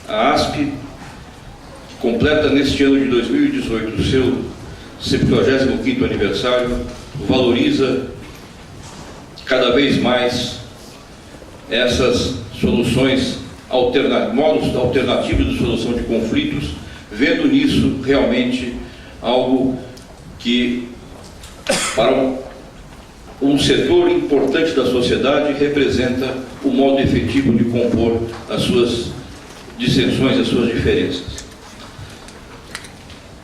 A ASP completa neste ano de 2018 o seu 75º aniversário, valoriza cada vez mais essas soluções, modos alternativos de solução de conflitos, vendo nisso realmente algo que, para um setor importante da sociedade, representa o modo efetivo de compor as suas dissensões, as suas diferenças.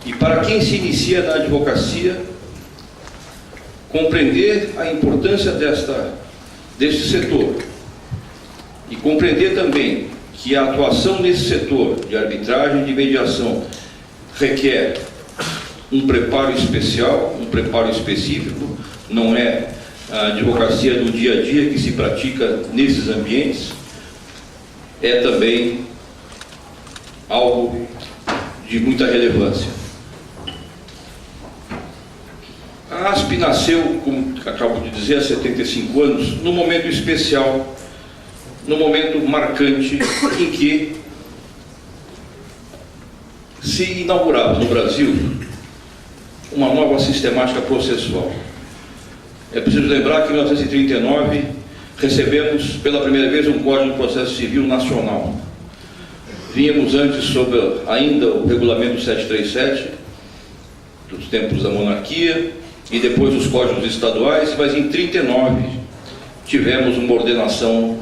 E para quem se inicia na advocacia, compreender a importância deste setor e compreender também que a atuação nesse setor de arbitragem e de mediação requer um preparo especial, um preparo específico, não é a advocacia do dia a dia que se pratica nesses ambientes, é também algo de muita relevância. A ASP nasceu, como acabo de dizer, há 75 anos, num momento especial, num momento marcante em que se inaugurava no Brasil uma nova sistemática processual. É preciso lembrar que em 1939 recebemos pela primeira vez um Código de Processo Civil nacional. Vínhamos antes sob ainda o Regulamento 737, dos tempos da monarquia, e depois os códigos estaduais, mas em 1939 tivemos uma ordenação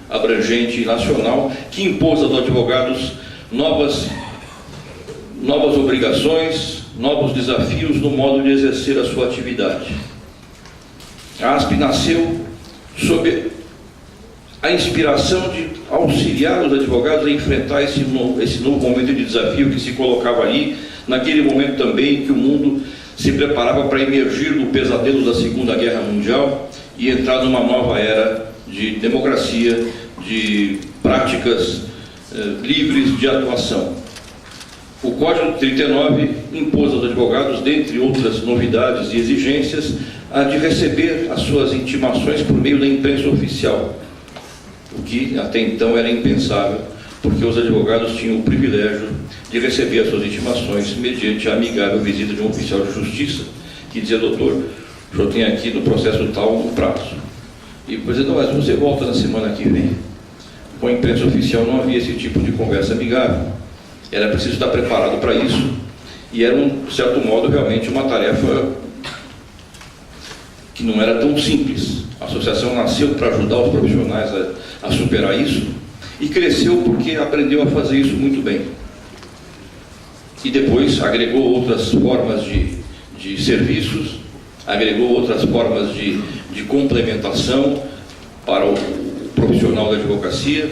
abrangente nacional que impôs aos advogados novas obrigações, novos desafios no modo de exercer a sua atividade. A ASP nasceu sob a inspiração de auxiliar os advogados a enfrentar esse novo momento de desafio que se colocava ali, naquele momento também que o mundo se preparava para emergir do pesadelo da Segunda Guerra Mundial e entrar numa nova era de democracia, de práticas livres de atuação. O Código de 39 impôs aos advogados, dentre outras novidades e exigências, a de receber as suas intimações por meio da imprensa oficial, o que até então era impensável, porque os advogados tinham o privilégio de receber as suas intimações mediante a amigável visita de um oficial de justiça, que dizia: doutor, o senhor tem aqui no processo tal um prazo. E depois dizia: não, mas você volta na semana que vem. Com a imprensa oficial não havia esse tipo de conversa amigável. Era preciso estar preparado para isso, e era, de certo modo, realmente uma tarefa que não era tão simples. A associação nasceu para ajudar os profissionais a superar isso, e cresceu porque aprendeu a fazer isso muito bem. E depois agregou outras formas de serviços, agregou outras formas de complementação para o profissional da advocacia,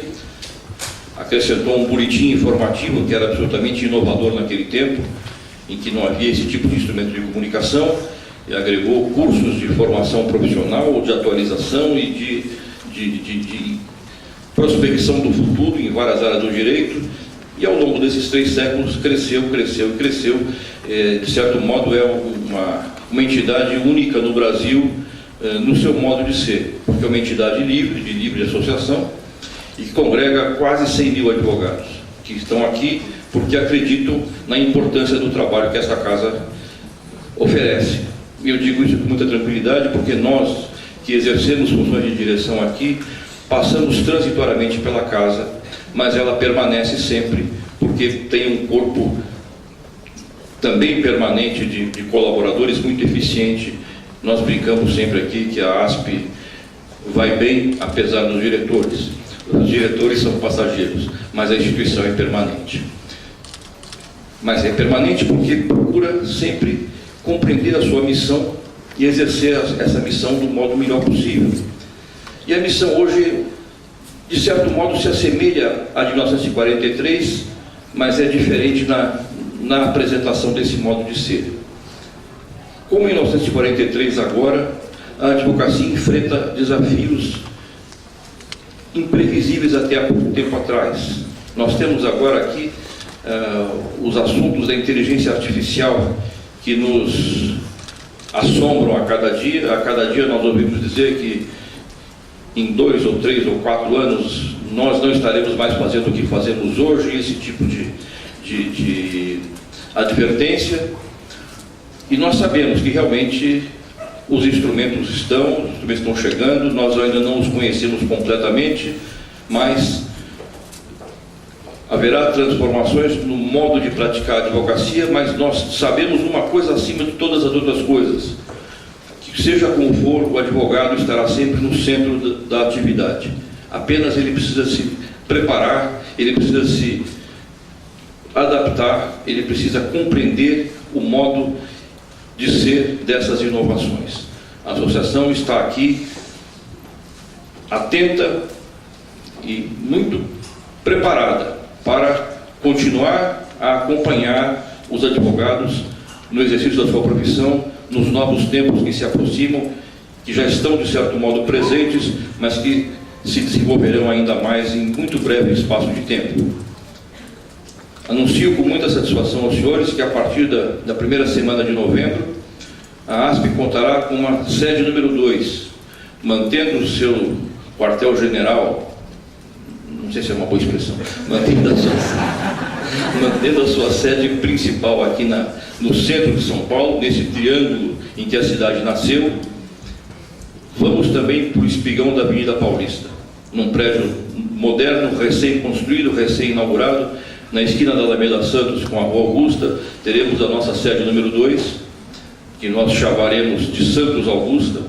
acrescentou um boletim informativo que era absolutamente inovador naquele tempo, em que não havia esse tipo de instrumento de comunicação, e agregou cursos de formação profissional, de atualização e de prospecção do futuro em várias áreas do direito, e ao longo desses 3 séculos cresceu. De certo modo é uma entidade única no Brasil no seu modo de ser, porque é uma entidade livre de associação, e que congrega quase 100 mil advogados, que estão aqui porque acreditam na importância do trabalho que essa casa oferece. E eu digo isso com muita tranquilidade, porque nós que exercemos funções de direção aqui, passamos transitoriamente pela casa, mas ela permanece sempre, porque tem um corpo também permanente de colaboradores muito eficiente. Nós brincamos sempre aqui que a ASP vai bem apesar dos diretores. Os diretores são passageiros, mas a instituição é permanente. Mas é permanente porque procura sempre compreender a sua missão e exercer essa missão do modo melhor possível. E a missão hoje, de certo modo, se assemelha à de 1943, mas é diferente na apresentação desse modo de ser. Como em 1943 agora, a advocacia enfrenta desafios imprevisíveis até há pouco tempo atrás. Nós temos agora aqui os assuntos da inteligência artificial que nos assombram a cada dia. A cada dia nós ouvimos dizer que em 2 ou 3 ou 4 anos nós não estaremos mais fazendo o que fazemos hoje, esse tipo de advertência, e nós sabemos que realmente os instrumentos estão chegando, nós ainda não os conhecemos completamente, mas haverá transformações no modo de praticar a advocacia, mas nós sabemos uma coisa acima de todas as outras coisas, que seja como for, o advogado estará sempre no centro da atividade. Apenas ele precisa se preparar, ele precisa se adaptar, ele precisa compreender o modo de ser dessas inovações. A associação está aqui atenta e muito preparada para continuar a acompanhar os advogados no exercício da sua profissão, nos novos tempos que se aproximam, que já estão de certo modo presentes, mas que se desenvolverão ainda mais em muito breve espaço de tempo. Anuncio com muita satisfação aos senhores que a partir da primeira semana de novembro, a ASP contará com uma sede número 2, mantendo o seu quartel-general, não sei se é uma boa expressão, mantendo a sua sede principal aqui no centro de São Paulo, nesse triângulo em que a cidade nasceu. Vamos também para o espigão da Avenida Paulista, num prédio moderno, recém-construído, recém-inaugurado, na esquina da Alameda Santos com a Rua Augusta, teremos a nossa sede número 2, que nós chamaremos de Santos Augusta,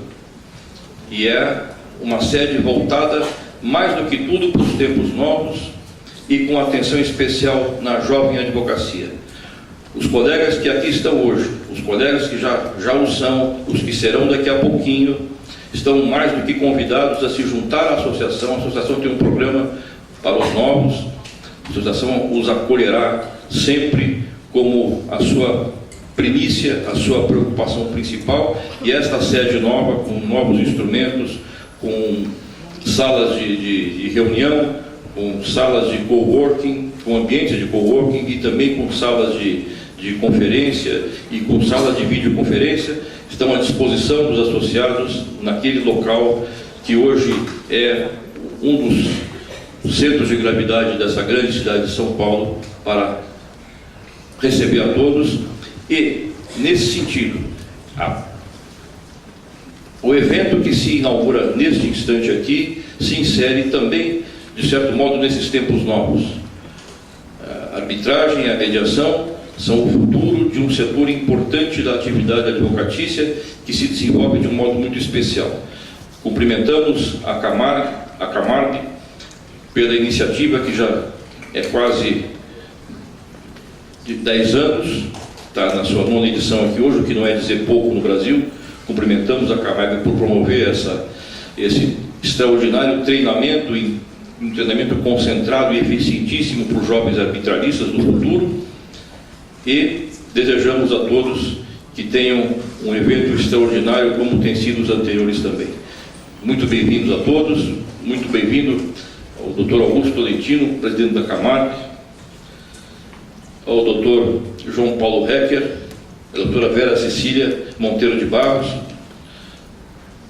e é uma sede voltada mais do que tudo para os tempos novos e com atenção especial na jovem advocacia. Os colegas que aqui estão hoje, os colegas que já o são, os que serão daqui a pouquinho, estão mais do que convidados a se juntar à associação. A associação tem um programa para os novos, a associação os acolherá sempre como a sua primícia, a sua preocupação principal, e esta sede nova, com novos instrumentos, com salas de reunião, com salas de coworking, com ambientes de coworking e também com salas de conferência e com salas de videoconferência, estão à disposição dos associados naquele local que hoje é um dos centros de gravidade dessa grande cidade de São Paulo, para receber a todos. E, nesse sentido, o evento que se inaugura neste instante aqui se insere também, de certo modo, nesses tempos novos. A arbitragem e a mediação são o futuro de um setor importante da atividade advocatícia que se desenvolve de um modo muito especial. Cumprimentamos a Camarg pela iniciativa que já é quase de 10 anos, está na sua 9ª edição aqui hoje, o que não é dizer pouco no Brasil. Cumprimentamos a Camarg por promover esse extraordinário treinamento, um treinamento concentrado e eficientíssimo para os jovens arbitralistas do futuro, e desejamos a todos que tenham um evento extraordinário como tem sido os anteriores também. Muito bem-vindos a todos, muito bem-vindo ao Dr. Augusto Tolentino, presidente da Camarg, ao Dr. João Paulo Hecker, a doutora Vera Cecília Monteiro de Barros,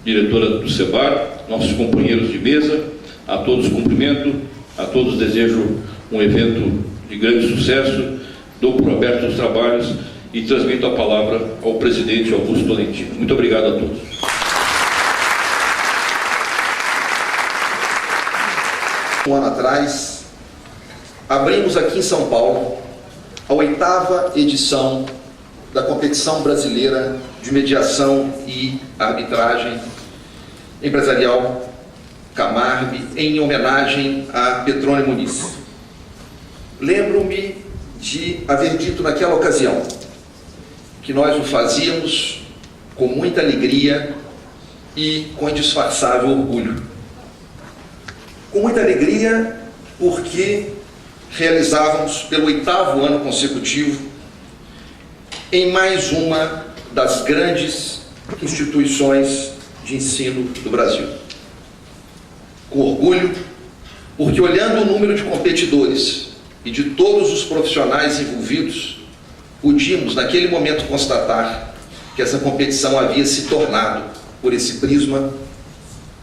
diretora do SEBAR, nossos companheiros de mesa. A todos cumprimento, a todos desejo um evento de grande sucesso, dou por aberto os trabalhos e transmito a palavra ao presidente Augusto Tolentino. Muito obrigado a todos. Um ano atrás, abrimos aqui em São Paulo a 8ª edição da Competição Brasileira de Mediação e Arbitragem Empresarial Camarg, em homenagem a Petrone Muniz. Lembro-me de haver dito naquela ocasião que nós o fazíamos com muita alegria e com indisfarçável orgulho. Com muita alegria porque realizávamos pelo 8º ano consecutivo em mais uma das grandes instituições de ensino do Brasil. Com orgulho, porque olhando o número de competidores e de todos os profissionais envolvidos, podíamos naquele momento constatar que essa competição havia se tornado, por esse prisma,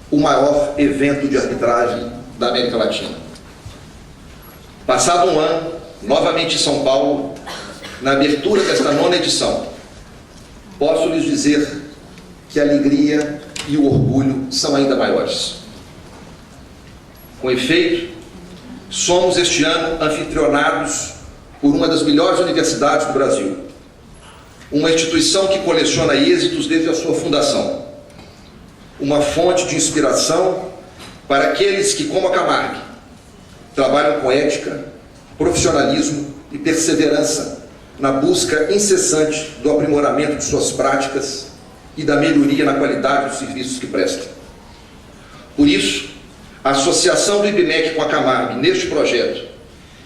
o maior evento de arbitragem da América Latina. Passado um ano, novamente em São Paulo, na abertura desta 9ª edição, posso lhes dizer que a alegria e o orgulho são ainda maiores. Com efeito, somos este ano anfitrionados por uma das melhores universidades do Brasil, uma instituição que coleciona êxitos desde a sua fundação, uma fonte de inspiração para aqueles que, como a Camargue, trabalham com ética, profissionalismo e perseverança na busca incessante do aprimoramento de suas práticas e da melhoria na qualidade dos serviços que prestam. Por isso, a associação do IBMEC com a Camargue neste projeto,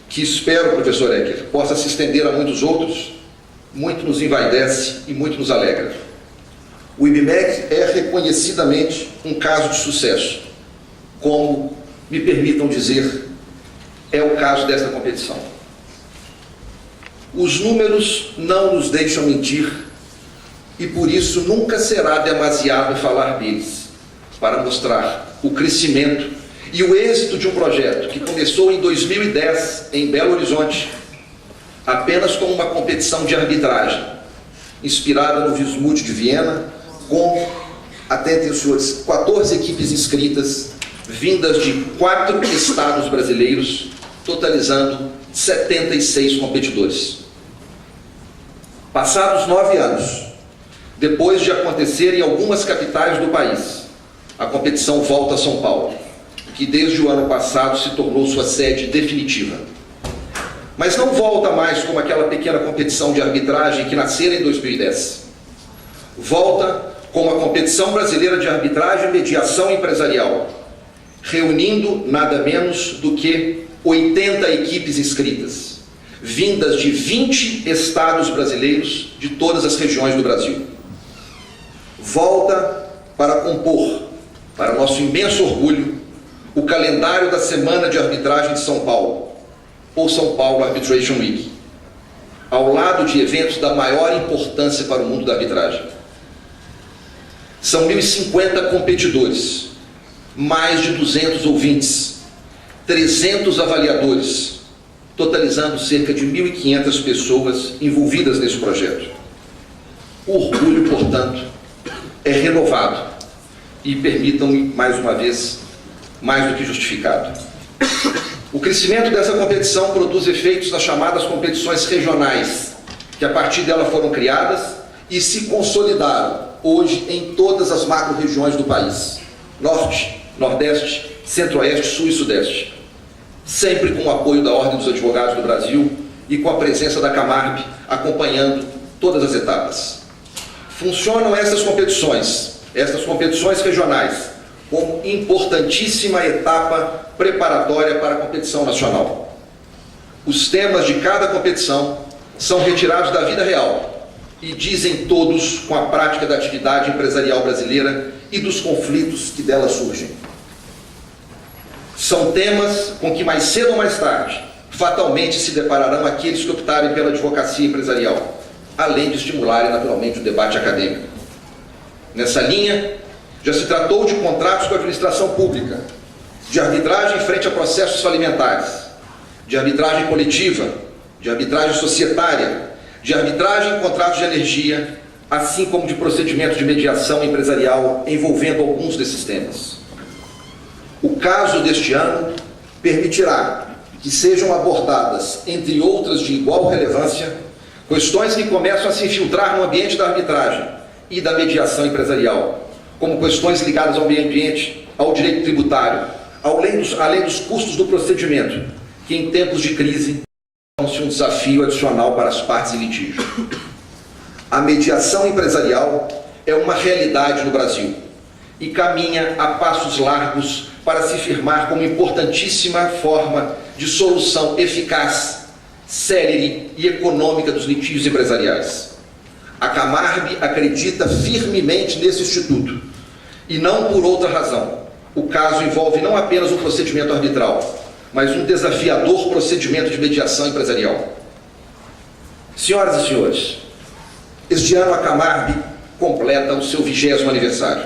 que espero, professor Ecker, possa se estender a muitos outros, muito nos envaidece e muito nos alegra. O IBMEC é reconhecidamente um caso de sucesso, como, me permitam dizer, é o caso desta competição. Os números não nos deixam mentir e por isso nunca será demasiado falar deles, para mostrar o crescimento e o êxito de um projeto que começou em 2010 em Belo Horizonte, apenas com uma competição de arbitragem, inspirada no Wismut de Viena, com, atentem os senhores, 14 equipes inscritas, vindas de 4 estados brasileiros, totalizando 76 competidores. Passados 9 anos, depois de acontecer em algumas capitais do país, a competição volta a São Paulo, que desde o ano passado se tornou sua sede definitiva. Mas não volta mais como aquela pequena competição de arbitragem que nascera em 2010. Volta como a Competição Brasileira de Arbitragem e Mediação Empresarial, reunindo nada menos do que 80 equipes inscritas, vindas de 20 estados brasileiros de todas as regiões do Brasil. Volta para compor, para nosso imenso orgulho, o calendário da Semana de Arbitragem de São Paulo, ou São Paulo Arbitration Week, ao lado de eventos da maior importância para o mundo da arbitragem. São 1.050 competidores, mais de 200 ouvintes, 300 avaliadores, totalizando cerca de 1.500 pessoas envolvidas nesse projeto. O orgulho, portanto, é renovado e, permitam-me mais uma vez, mais do que justificado. O crescimento dessa competição produz efeitos nas chamadas competições regionais, que a partir dela foram criadas e se consolidaram hoje em todas as macro-regiões do país: Norte, Nordeste, Centro-Oeste, Sul e Sudeste. Sempre com o apoio da Ordem dos Advogados do Brasil e com a presença da Camargue acompanhando todas as etapas. Funcionam essas competições regionais, como importantíssima etapa preparatória para a competição nacional. Os temas de cada competição são retirados da vida real e dizem todos com a prática da atividade empresarial brasileira e dos conflitos que dela surgem. São temas com que mais cedo ou mais tarde fatalmente se depararão aqueles que optarem pela advocacia empresarial, além de estimularem naturalmente o debate acadêmico. Nessa linha, já se tratou de contratos com a administração pública, de arbitragem frente a processos falimentares, de arbitragem coletiva, de arbitragem societária, de arbitragem em contratos de energia, assim como de procedimentos de mediação empresarial envolvendo alguns desses temas. O caso deste ano permitirá que sejam abordadas, entre outras de igual relevância, questões que começam a se infiltrar no ambiente da arbitragem e da mediação empresarial, como questões ligadas ao meio ambiente, ao direito tributário, além dos custos do procedimento, que em tempos de crise tornam-se um desafio adicional para as partes em litígio. A mediação empresarial é uma realidade no Brasil e caminha a passos largos para se firmar como importantíssima forma de solução eficaz, célere e econômica dos litígios empresariais. A Camargue acredita firmemente nesse instituto, e não por outra razão. O caso envolve não apenas um procedimento arbitral, mas um desafiador procedimento de mediação empresarial. Senhoras e senhores, este ano a Camargue completa o seu 20º aniversário.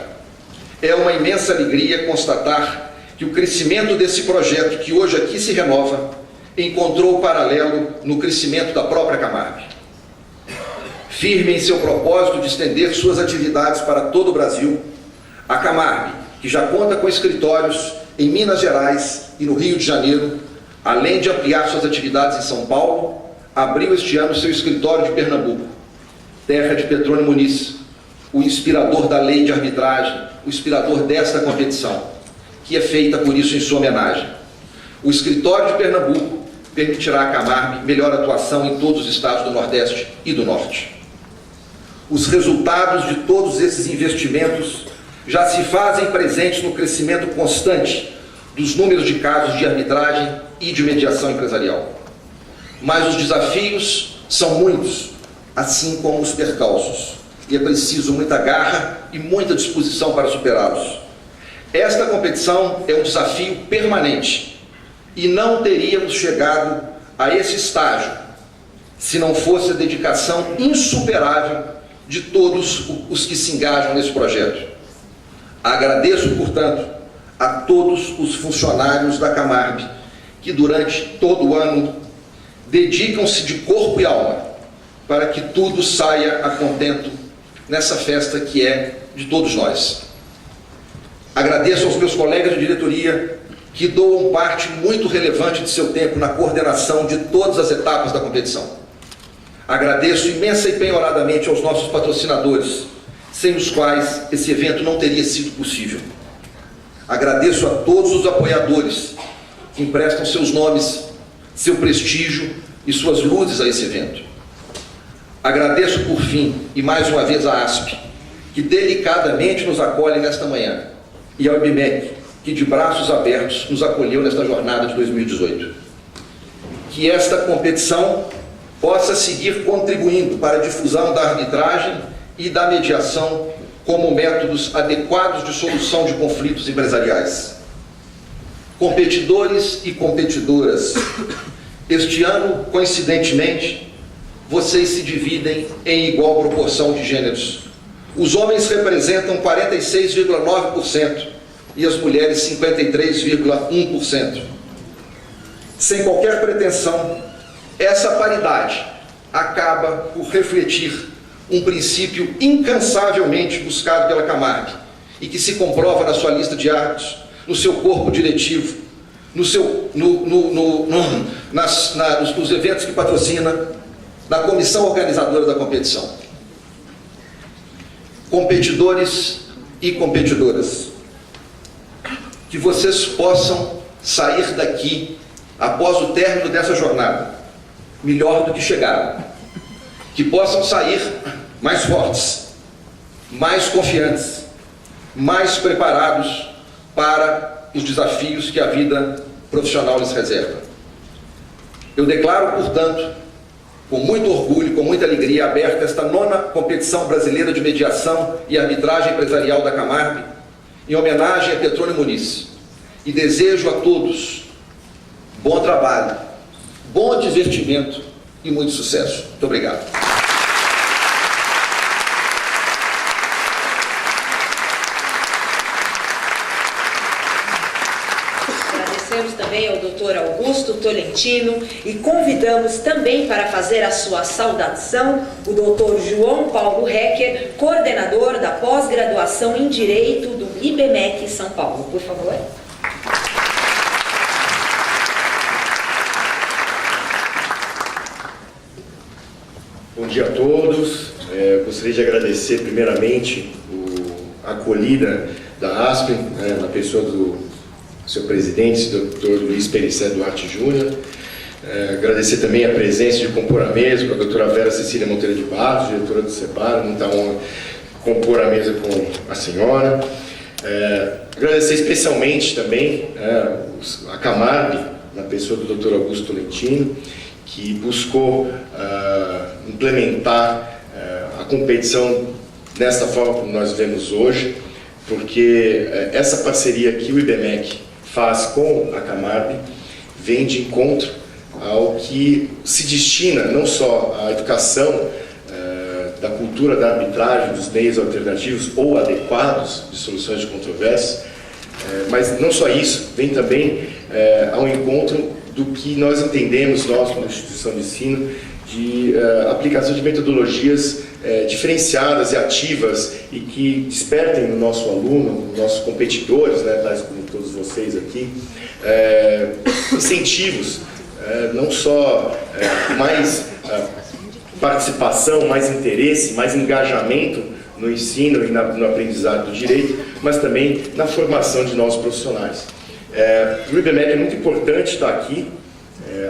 É uma imensa alegria constatar que o crescimento desse projeto, que hoje aqui se renova, encontrou paralelo no crescimento da própria Camarb. Firme em seu propósito de estender suas atividades para todo o Brasil, a Camarb, que já conta com escritórios em Minas Gerais e no Rio de Janeiro, além de ampliar suas atividades em São Paulo, abriu este ano seu escritório de Pernambuco, terra de Petrônio Muniz, o inspirador da lei de arbitragem, o inspirador desta competição, que é feita por isso em sua homenagem. O escritório de Pernambuco permitirá à Camarb melhor atuação em todos os estados do Nordeste e do Norte. Os resultados de todos esses investimentos já se fazem presentes no crescimento constante dos números de casos de arbitragem e de mediação empresarial. Mas os desafios são muitos, assim como os percalços, e é preciso muita garra e muita disposição para superá-los. Esta competição é um desafio permanente e não teríamos chegado a esse estágio se não fosse a dedicação insuperável de todos os que se engajam nesse projeto. Agradeço, portanto, a todos os funcionários da Camarb que durante todo o ano dedicam-se de corpo e alma para que tudo saia a contento nessa festa que é de todos nós. Agradeço aos meus colegas de diretoria que doam parte muito relevante de seu tempo na coordenação de todas as etapas da competição. Agradeço imensa e penhoradamente aos nossos patrocinadores, sem os quais esse evento não teria sido possível. Agradeço a todos os apoiadores que emprestam seus nomes, seu prestígio e suas luzes a esse evento. Agradeço, por fim, e mais uma vez a ASP, que delicadamente nos acolhe nesta manhã, e ao IBMEC, que de braços abertos nos acolheu nesta jornada de 2018. Que esta competição possa seguir contribuindo para a difusão da arbitragem e da mediação como métodos adequados de solução de conflitos empresariais. Competidores e competidoras, este ano, coincidentemente, vocês se dividem em igual proporção de gêneros. Os homens representam 46,9% e as mulheres 53,1%. Sem qualquer pretensão, essa paridade acaba por refletir um princípio incansavelmente buscado pela Camarb e que se comprova na sua lista de árbitros, no seu corpo diretivo, nos eventos que patrocina, na comissão organizadora da competição. Competidores e competidoras, que vocês possam sair daqui após o término dessa jornada melhor do que chegaram, que possam sair mais fortes, mais confiantes, mais preparados para os desafios que a vida profissional lhes reserva. Eu declaro, portanto, com muito orgulho, com muita alegria, aberta esta 9ª competição brasileira de mediação e arbitragem empresarial da Camarb, em homenagem a Petrônio Muniz, e desejo a todos bom trabalho, bom divertimento e muito sucesso. Muito obrigado. Agradecemos também ao Dr. Augusto Tolentino e convidamos também para fazer a sua saudação o Dr. João Paulo Hecker, coordenador da pós-graduação em Direito do IBMEC São Paulo. Por favor. Bom dia a todos. Gostaria de agradecer primeiramente a acolhida da ASP, na pessoa do seu presidente, Dr. Luiz Perissé Duarte Júnior. Agradecer também a presença de compor a mesa com a doutora Vera Cecília Monteiro de Barros, diretora do CEPAR, muita honra compor a mesa com a senhora. Agradecer especialmente também a Camarb, na pessoa do Dr. Augusto Tolentino, que buscou implementar a competição desta forma como nós vemos hoje, porque essa parceria que o IBMEC faz com a Camarb vem de encontro ao que se destina não só à educação da cultura da arbitragem, dos meios alternativos ou adequados de soluções de controvérsias, Mas não só isso, vem também ao encontro do que nós entendemos, nós como instituição de ensino, de aplicação de metodologias diferenciadas e ativas e que despertem no nosso aluno, nos nossos competidores, tais como todos vocês aqui, incentivos, não só mais participação, mais interesse, mais engajamento no ensino e no aprendizado do direito, mas também na formação de novos profissionais. Para o IBMEC é muito importante estar aqui,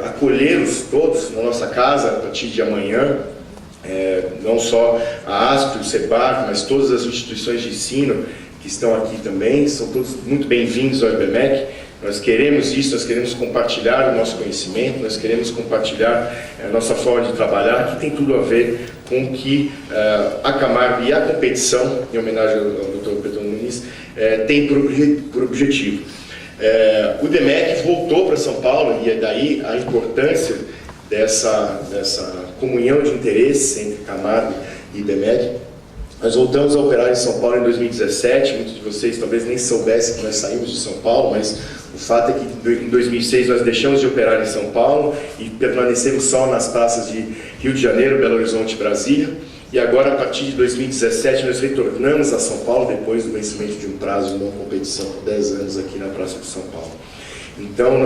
acolhê-los todos na nossa casa a partir de amanhã, não só a ASP, o SEBAR, mas todas as instituições de ensino que estão aqui também, são todos muito bem-vindos ao IBMEC. Nós queremos isso, nós queremos compartilhar o nosso conhecimento, nós queremos compartilhar a nossa forma de trabalhar, que tem tudo a ver com o que a Camargo e a competição, em homenagem ao Dr. Pedro Nunes, tem por objetivo. O IBMEC voltou para São Paulo, e é daí a importância dessa comunhão de interesses entre Camargo e IBMEC. Nós voltamos a operar em São Paulo em 2017, muitos de vocês talvez nem soubessem que nós saímos de São Paulo, mas o fato é que em 2006 nós deixamos de operar em São Paulo e permanecemos só nas praças de Rio de Janeiro, Belo Horizonte e Brasília. E agora, a partir de 2017, nós retornamos a São Paulo depois do vencimento de um prazo de não competição por 10 anos aqui na Praça de São Paulo. Então,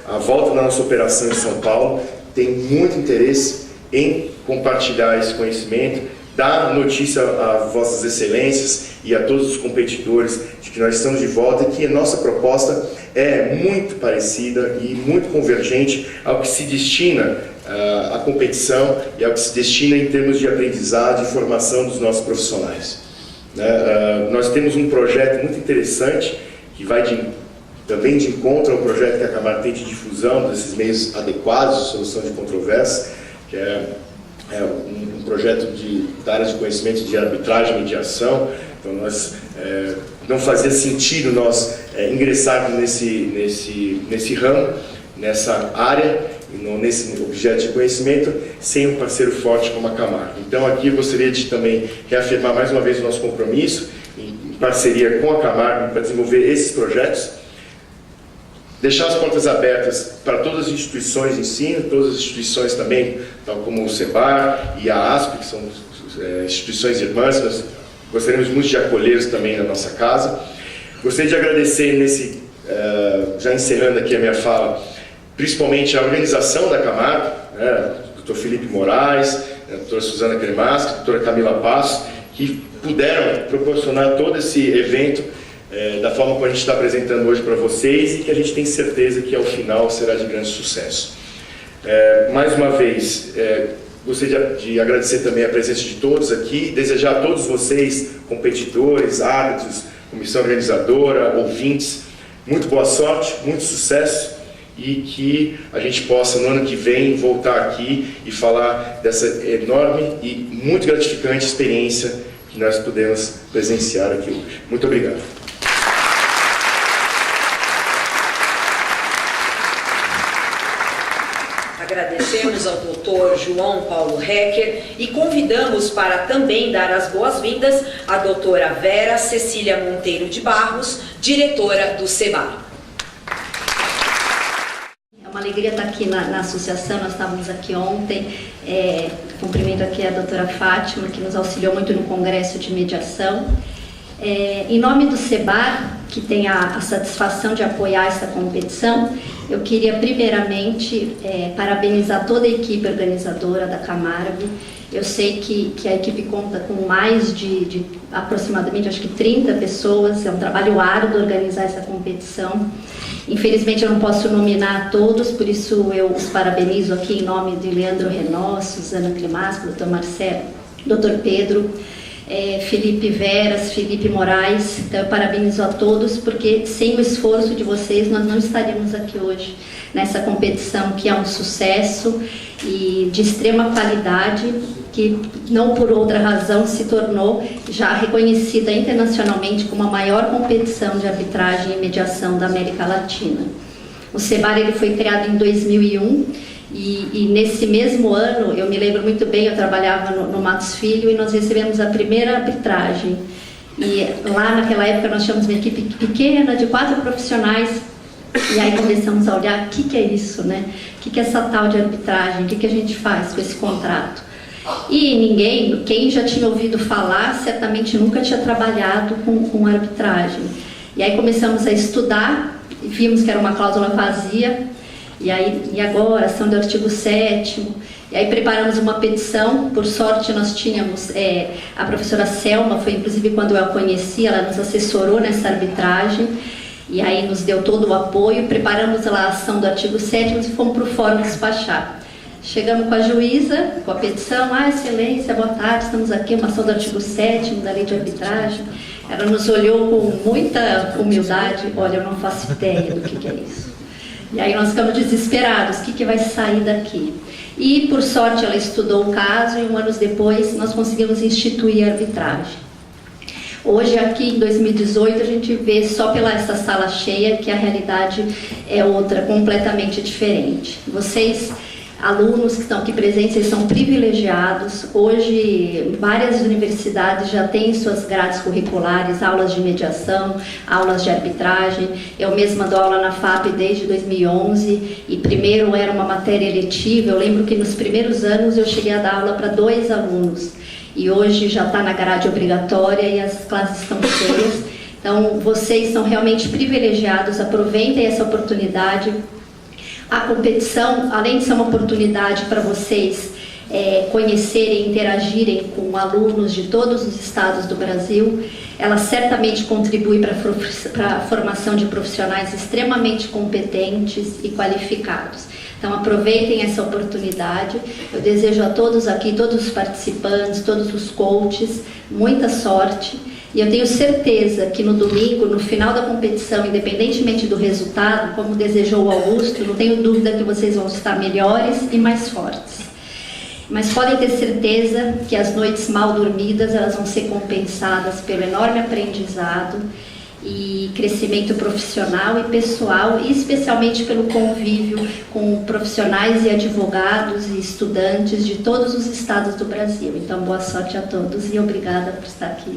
a volta da nossa operação em São Paulo tem muito interesse em compartilhar esse conhecimento, dar notícia a vossas excelências e a todos os competidores de que nós estamos de volta e que a nossa proposta é muito parecida e muito convergente ao que se destina à competição e ao que se destina em termos de aprendizado e formação dos nossos profissionais. Nós temos um projeto muito interessante que vai também de encontro ao projeto que a Camargo tem de difusão desses meios adequados de solução de controvérsias, que é um projeto da área de conhecimento de arbitragem e mediação. Então, não fazia sentido nós ingressarmos nesse ramo, nessa área, nesse objeto de conhecimento, sem um parceiro forte como a Camargo. Então, aqui eu gostaria de também reafirmar mais uma vez o nosso compromisso, em parceria com a Camargo, para desenvolver esses projetos, deixar as portas abertas para todas as instituições de ensino, todas as instituições também, tal como o SEBAR e a ASP, que são instituições irmãs. Nós gostaríamos muito de acolhê-los também na nossa casa. Gostaria de agradecer, já encerrando aqui a minha fala, principalmente a organização da Camargo, Dr. Felipe Moraes, a doutora Suzana Cremaschi, a doutora Camila Passos, que puderam proporcionar todo esse evento da forma como a gente está apresentando hoje para vocês e que a gente tem certeza que ao final será de grande sucesso. Mais uma vez, gostaria de agradecer também a presença de todos aqui, desejar a todos vocês, competidores, árbitros, comissão organizadora, ouvintes, muito boa sorte, muito sucesso e que a gente possa no ano que vem voltar aqui e falar dessa enorme e muito gratificante experiência que nós pudemos presenciar aqui hoje. Muito obrigado. Agradecemos ao Dr. João Paulo Hecker e convidamos para também dar as boas-vindas à doutora Vera Cecília Monteiro de Barros, diretora do SEBAR. É uma alegria estar aqui na associação, nós estávamos aqui ontem, cumprimento aqui a doutora Fátima, que nos auxiliou muito no congresso de mediação. Em nome do SEBAR, que tem a satisfação de apoiar essa competição, eu queria primeiramente parabenizar toda a equipe organizadora da Camargo. Eu sei que a equipe conta com mais de aproximadamente, acho que 30 pessoas, é um trabalho árduo organizar essa competição. Infelizmente eu não posso nominar todos, por isso eu os parabenizo aqui em nome de Leandro Renó, Suzana Cremaschi, Dr. Marcelo, Dr. Pedro, Felipe Veras, Felipe Moraes. Então eu parabenizo a todos, porque sem o esforço de vocês nós não estaríamos aqui hoje nessa competição que é um sucesso e de extrema qualidade, que não por outra razão se tornou já reconhecida internacionalmente como a maior competição de arbitragem e mediação da América Latina. O SEBAR ele foi criado em 2001 e nesse mesmo ano, eu me lembro muito bem, eu trabalhava no Matos Filho e nós recebemos a primeira arbitragem. E lá naquela época nós tínhamos uma equipe pequena de 4 profissionais. E aí começamos a olhar o que é isso, né? O que é essa tal de arbitragem? O que a gente faz com esse contrato? E quem já tinha ouvido falar, certamente nunca tinha trabalhado com arbitragem. E aí começamos a estudar, e vimos que era uma cláusula vazia, e agora, ação do artigo 7º, e aí preparamos uma petição. Por sorte nós tínhamos, a professora Selma, foi inclusive quando eu a conheci, ela nos assessorou nessa arbitragem, e aí nos deu todo o apoio. Preparamos lá a ação do artigo 7º e fomos para o fórum despachar. Chegamos com a juíza, com a petição: excelência, boa tarde, estamos aqui, uma ação do artigo 7º da lei de arbitragem. Ela nos olhou com muita humildade: olha, eu não faço ideia do que é isso. E aí nós ficamos desesperados: o que vai sair daqui? E por sorte ela estudou o caso, e 1 ano depois nós conseguimos instituir a arbitragem. Hoje aqui em 2018 a gente vê só pela essa sala cheia que a realidade é outra, completamente diferente. Vocês, alunos que estão aqui presentes, vocês são privilegiados. Hoje várias universidades já têm suas grades curriculares, aulas de mediação, aulas de arbitragem. Eu mesma dou aula na FAP desde 2011 e primeiro era uma matéria eletiva. Eu lembro que nos primeiros anos eu cheguei a dar aula para 2 alunos. E hoje já está na grade obrigatória e as classes estão cheias. Então, vocês são realmente privilegiados, aproveitem essa oportunidade. A competição, além de ser uma oportunidade para vocês conhecerem e interagirem com alunos de todos os estados do Brasil, ela certamente contribui para a formação de profissionais extremamente competentes e qualificados. Então aproveitem essa oportunidade. Eu desejo a todos aqui, todos os participantes, todos os coaches, muita sorte. E eu tenho certeza que no domingo, no final da competição, independentemente do resultado, como desejou o Augusto, não tenho dúvida que vocês vão estar melhores e mais fortes. Mas podem ter certeza que as noites mal dormidas, elas vão ser compensadas pelo enorme aprendizado e crescimento profissional e pessoal, e especialmente pelo convívio com profissionais e advogados e estudantes de todos os estados do Brasil. Então, boa sorte a todos e obrigada por estar aqui.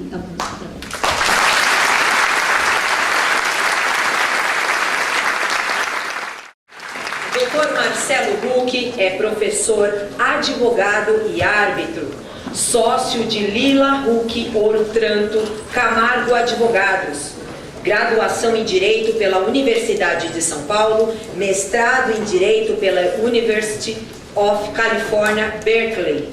Dr. Marcelo Huck é professor, advogado e árbitro, sócio de Lila Huck Ortranto Camargo Advogados, graduação em Direito pela Universidade de São Paulo, mestrado em Direito pela University of California, Berkeley,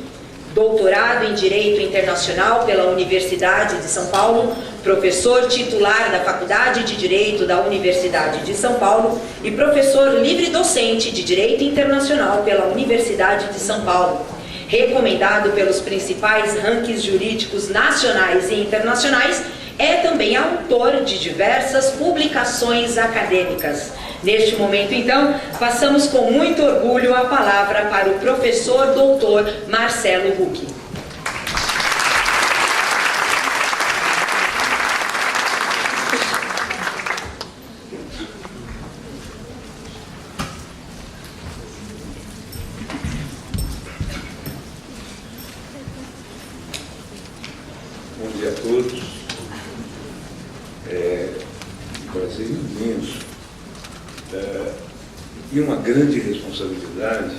doutorado em Direito Internacional pela Universidade de São Paulo, professor titular da Faculdade de Direito da Universidade de São Paulo e professor livre-docente de Direito Internacional pela Universidade de São Paulo, recomendado pelos principais rankings jurídicos nacionais e internacionais. É também autor de diversas publicações acadêmicas. Neste momento, então, passamos com muito orgulho a palavra para o professor doutor Marcelo Huck. Bom dia a todos. Um prazer imenso e uma grande responsabilidade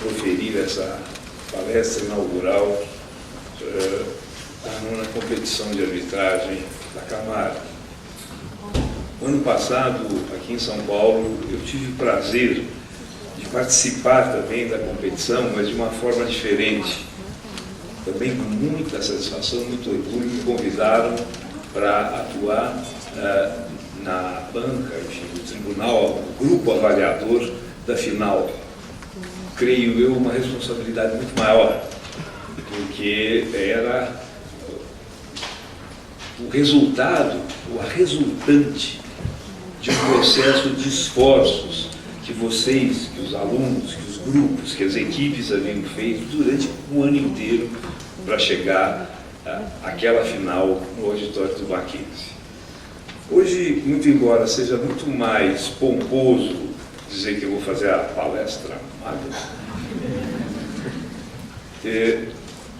proferir essa palestra inaugural na competição de arbitragem da Camara. Ano passado, aqui em São Paulo, eu tive o prazer de participar também da competição, mas de uma forma diferente. Também com muita satisfação, muito orgulho, me convidaram para atuar na banca, enfim, do tribunal, no grupo avaliador da final. Creio eu, uma responsabilidade muito maior, porque era o resultado, ou a resultante de um processo de esforços que vocês, que os alunos, que os grupos, que as equipes haviam feito durante o ano inteiro para chegar àquela final no auditório do Mackenzie. Hoje, muito embora seja muito mais pomposo dizer que eu vou fazer a palestra magna,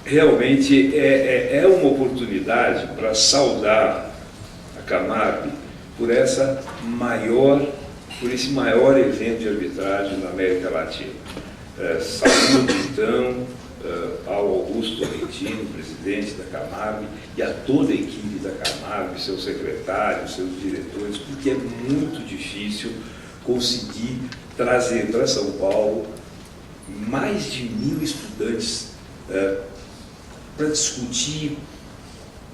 realmente é uma oportunidade para saudar a Camargo por esse maior evento de arbitragem na América Latina. Saúdo, então, ao Augusto Tolentino, presidente da Camargo, e a toda a equipe da Camargo, seus secretários, seus diretores, porque é muito difícil conseguir trazer para São Paulo mais de 1.000 estudantes para discutir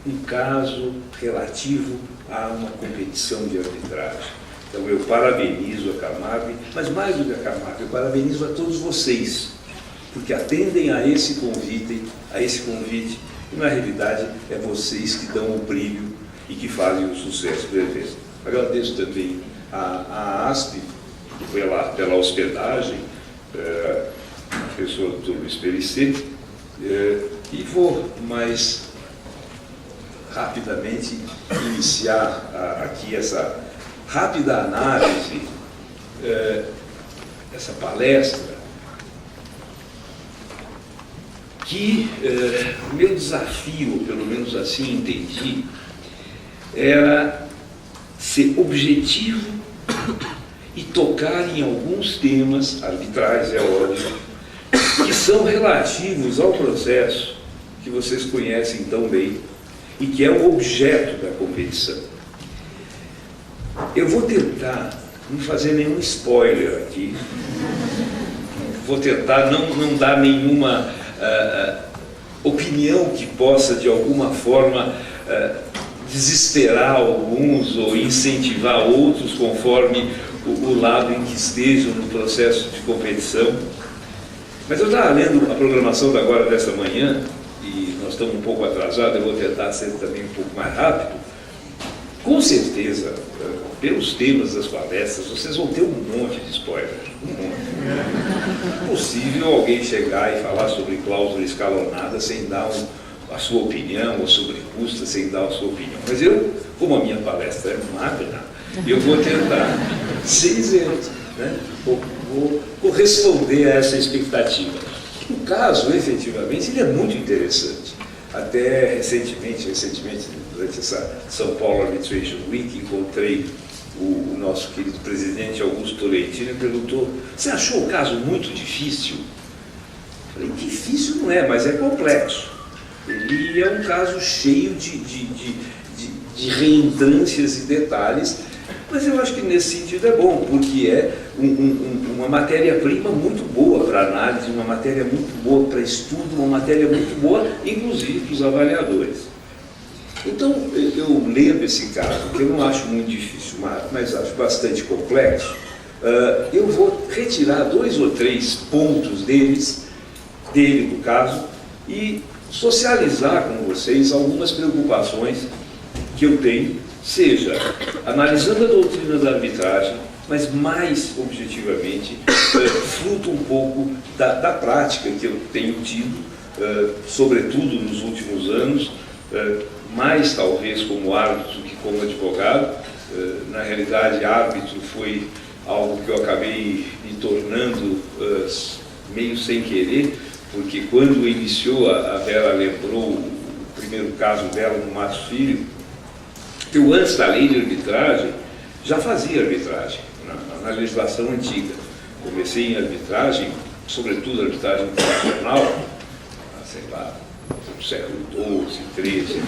um caso relativo a uma competição de arbitragem. Então eu parabenizo a Camargo, mas mais do que a Camargo, eu parabenizo a todos vocês, porque atendem a esse convite, e na realidade é vocês que dão o brilho e que fazem o sucesso do evento. Agradeço também a ASP pela hospedagem, professor Dr. Luiz Pericê, e vou mais rapidamente iniciar aqui essa rápida análise, essa palestra, que o meu desafio, pelo menos assim entendi, era ser objetivo e tocar em alguns temas arbitrais, é óbvio, que são relativos ao processo que vocês conhecem tão bem e que é o objeto da competição. Eu vou tentar não fazer nenhum spoiler aqui, vou tentar não dar nenhuma opinião que possa, de alguma forma, desesperar alguns ou incentivar outros conforme o lado em que estejam no processo de competição. Mas eu estava lendo a programação agora dessa manhã, e nós estamos um pouco atrasados, eu vou tentar ser também um pouco mais rápido. Com certeza, pelos temas das palestras, vocês vão ter um monte de spoilers, um monte. É impossível alguém chegar e falar sobre cláusula escalonada sem dar a sua opinião, ou sobre custa sem dar a sua opinião. Mas eu, como a minha palestra é magna, eu vou tentar ser isento, né? Vou corresponder a essa expectativa. O caso, efetivamente, ele é muito interessante. Até recentemente, durante essa São Paulo Arbitration Week, encontrei o nosso querido presidente Augusto Tolentino e perguntou: você achou o caso muito difícil? Eu falei: difícil não é, mas é complexo. Ele é um caso cheio de reentrâncias e detalhes, mas eu acho que nesse sentido é bom, porque é uma matéria-prima muito boa para análise, uma matéria muito boa para estudo, uma matéria muito boa, inclusive, para os avaliadores. Então, eu lendo esse caso, que eu não acho muito difícil, mas acho bastante complexo, eu vou retirar 2 ou 3 pontos dele, do caso, e socializar com vocês algumas preocupações que eu tenho, seja analisando a doutrina da arbitragem, mas mais objetivamente, fruto um pouco da prática que eu tenho tido, sobretudo nos últimos anos, mais talvez como árbitro que como advogado. Na realidade, árbitro foi algo que eu acabei me tornando meio sem querer, porque quando iniciou, a Vera lembrou o primeiro caso dela no Matos Filho, eu antes da lei de arbitragem já fazia arbitragem, na legislação antiga. Comecei em arbitragem, sobretudo arbitragem internacional, sei lá, no século XII, XIII.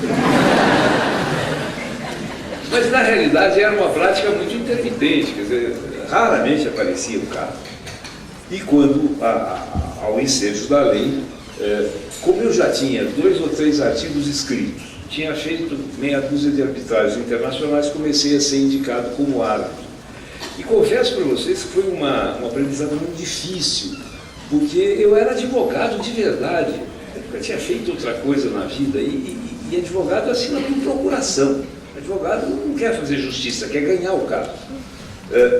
Mas na realidade era uma prática muito intermitente, quer dizer, raramente aparecia o caso. E quando, ao ensejo da lei, como eu já tinha 2 ou 3 artigos escritos, tinha feito meia dúzia de arbitragens internacionais, comecei a ser indicado como árbitro. E confesso para vocês que foi uma aprendizado muito difícil, porque eu era advogado de verdade, eu nunca tinha feito outra coisa na vida, e advogado assina por procuração. Advogado não quer fazer justiça, quer ganhar o caso.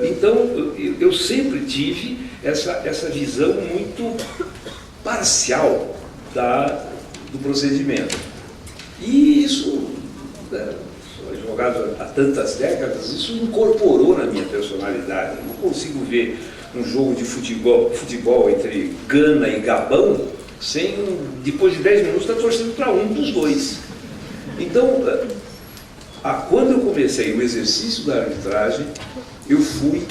Então, eu sempre tive essa visão muito parcial do procedimento. E isso, sou advogado há tantas décadas, isso incorporou na minha personalidade. Eu não consigo ver um jogo de futebol entre Gana e Gabão depois de 10 minutos está torcendo para um dos dois. Então, quando eu comecei o exercício da arbitragem, eu fui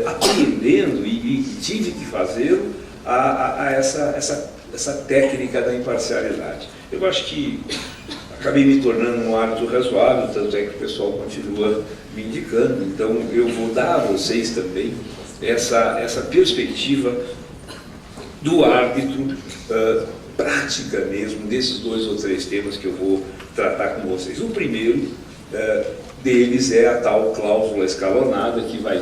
aprendendo e tive que fazê-lo a essa técnica da imparcialidade. Eu acho que acabei me tornando um árbitro razoável, tanto é que o pessoal continua me indicando. Então, eu vou dar a vocês também essa perspectiva do árbitro, prática mesmo, desses 2 ou 3 temas que eu vou tratar com vocês. O primeiro deles é a tal cláusula escalonada, que vai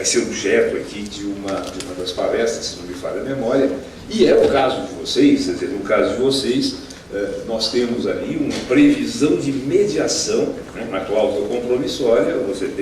ser objeto aqui de uma das palestras, se não me falha a memória, e é o caso de vocês. Quer dizer, no caso de vocês, nós temos ali uma previsão de mediação, né, na cláusula compromissória.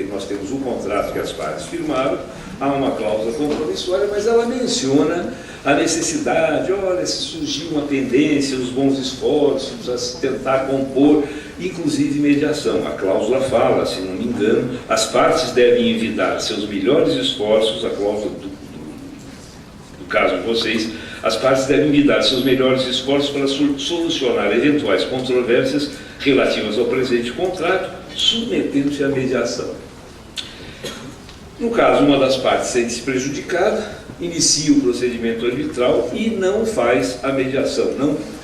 Nós temos o contrato que as partes firmaram, há uma cláusula compromissória, mas ela menciona a necessidade, olha, se surgir uma pendência, os bons esforços, a tentar compor, inclusive mediação. A cláusula fala, se não me engano, as partes devem envidar seus melhores esforços, a cláusula do caso de vocês, as partes devem envidar seus melhores esforços para solucionar eventuais controvérsias relativas ao presente contrato, submetendo-se à mediação. No caso, uma das partes sente-se prejudicada, inicia o procedimento arbitral e não faz a mediação,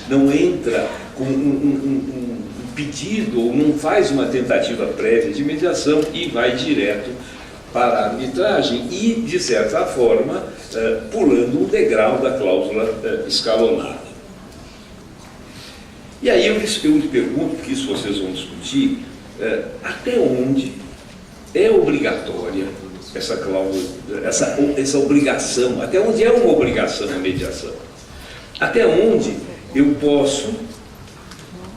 não entra com um pedido ou não faz uma tentativa prévia de mediação e vai direto para a arbitragem e, de certa forma, pulando um degrau da cláusula escalonada. E aí eu lhe pergunto, porque isso vocês vão discutir, até onde é obrigatória essa cláusula, essa obrigação, até onde é uma obrigação a mediação? Até onde eu posso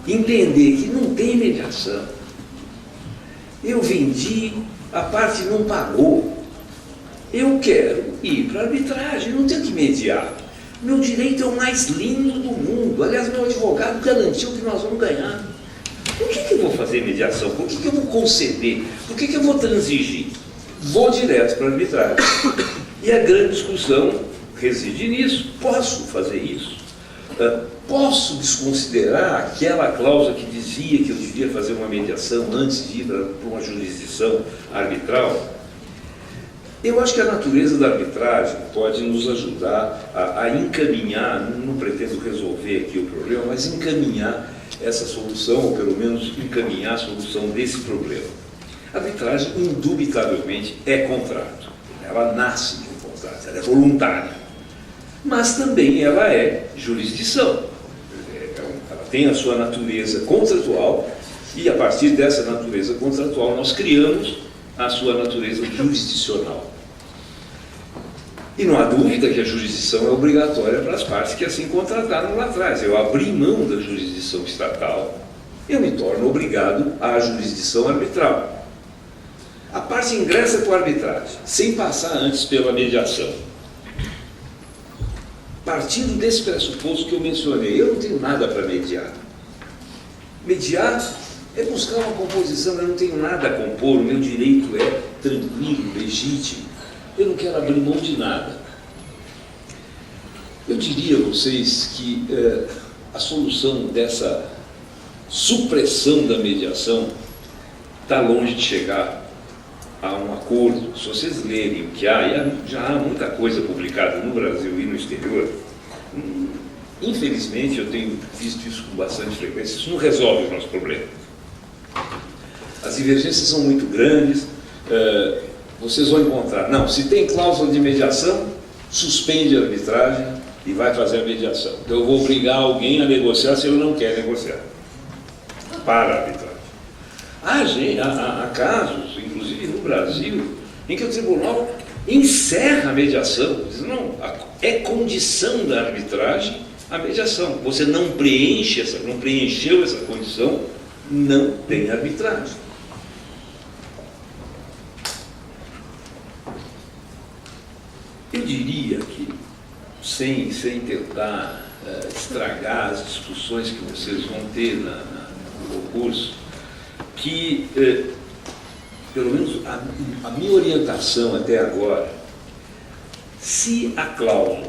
entender que não tem mediação? Eu vendi, a parte não pagou, eu quero ir para a arbitragem, não tenho que mediar. Meu direito é o mais lindo do mundo. Aliás, meu advogado garantiu que nós vamos ganhar. Por que eu vou fazer mediação? Por que eu vou conceder? Por que eu vou transigir? Vou direto para a arbitragem. E a grande discussão reside nisso. Posso fazer isso? Posso desconsiderar aquela cláusula que dizia que eu devia fazer uma mediação antes de ir para uma jurisdição arbitral? Eu acho que a natureza da arbitragem pode nos ajudar a encaminhar, não pretendo resolver aqui o problema, mas encaminhar essa solução, ou pelo menos encaminhar a solução desse problema. A arbitragem, indubitavelmente, é contrato. Ela nasce de um contrato, ela é voluntária. Mas também ela é jurisdição. Ela tem a sua natureza contratual e, a partir dessa natureza contratual, nós criamos a sua natureza jurisdicional. E não há dúvida que a jurisdição é obrigatória para as partes que assim contrataram lá atrás. Eu abri mão da jurisdição estatal, eu me torno obrigado à jurisdição arbitral. A parte ingressa com a arbitragem, sem passar antes pela mediação. Partindo desse pressuposto que eu mencionei, eu não tenho nada para mediar. Mediar é buscar uma composição, eu não tenho nada a compor, o meu direito é tranquilo, legítimo. Eu não quero abrir mão de nada. Eu diria a vocês que a solução dessa supressão da mediação está longe de chegar a um acordo. Se vocês lerem o que há, e já há muita coisa publicada no Brasil e no exterior, infelizmente eu tenho visto isso com bastante frequência, isso não resolve o nosso problema. As divergências são muito grandes, vocês vão encontrar, não, se tem cláusula de mediação, suspende a arbitragem e vai fazer a mediação. Então eu vou obrigar alguém a negociar se ele não quer negociar. Para a arbitragem. Há casos, inclusive no Brasil, em que o tribunal encerra a mediação. Diz, não, é condição da arbitragem a mediação. Você não preencheu essa condição, não tem arbitragem. Eu diria que, sem tentar estragar as discussões que vocês vão ter no curso, que, pelo menos a minha orientação até agora, se a cláusula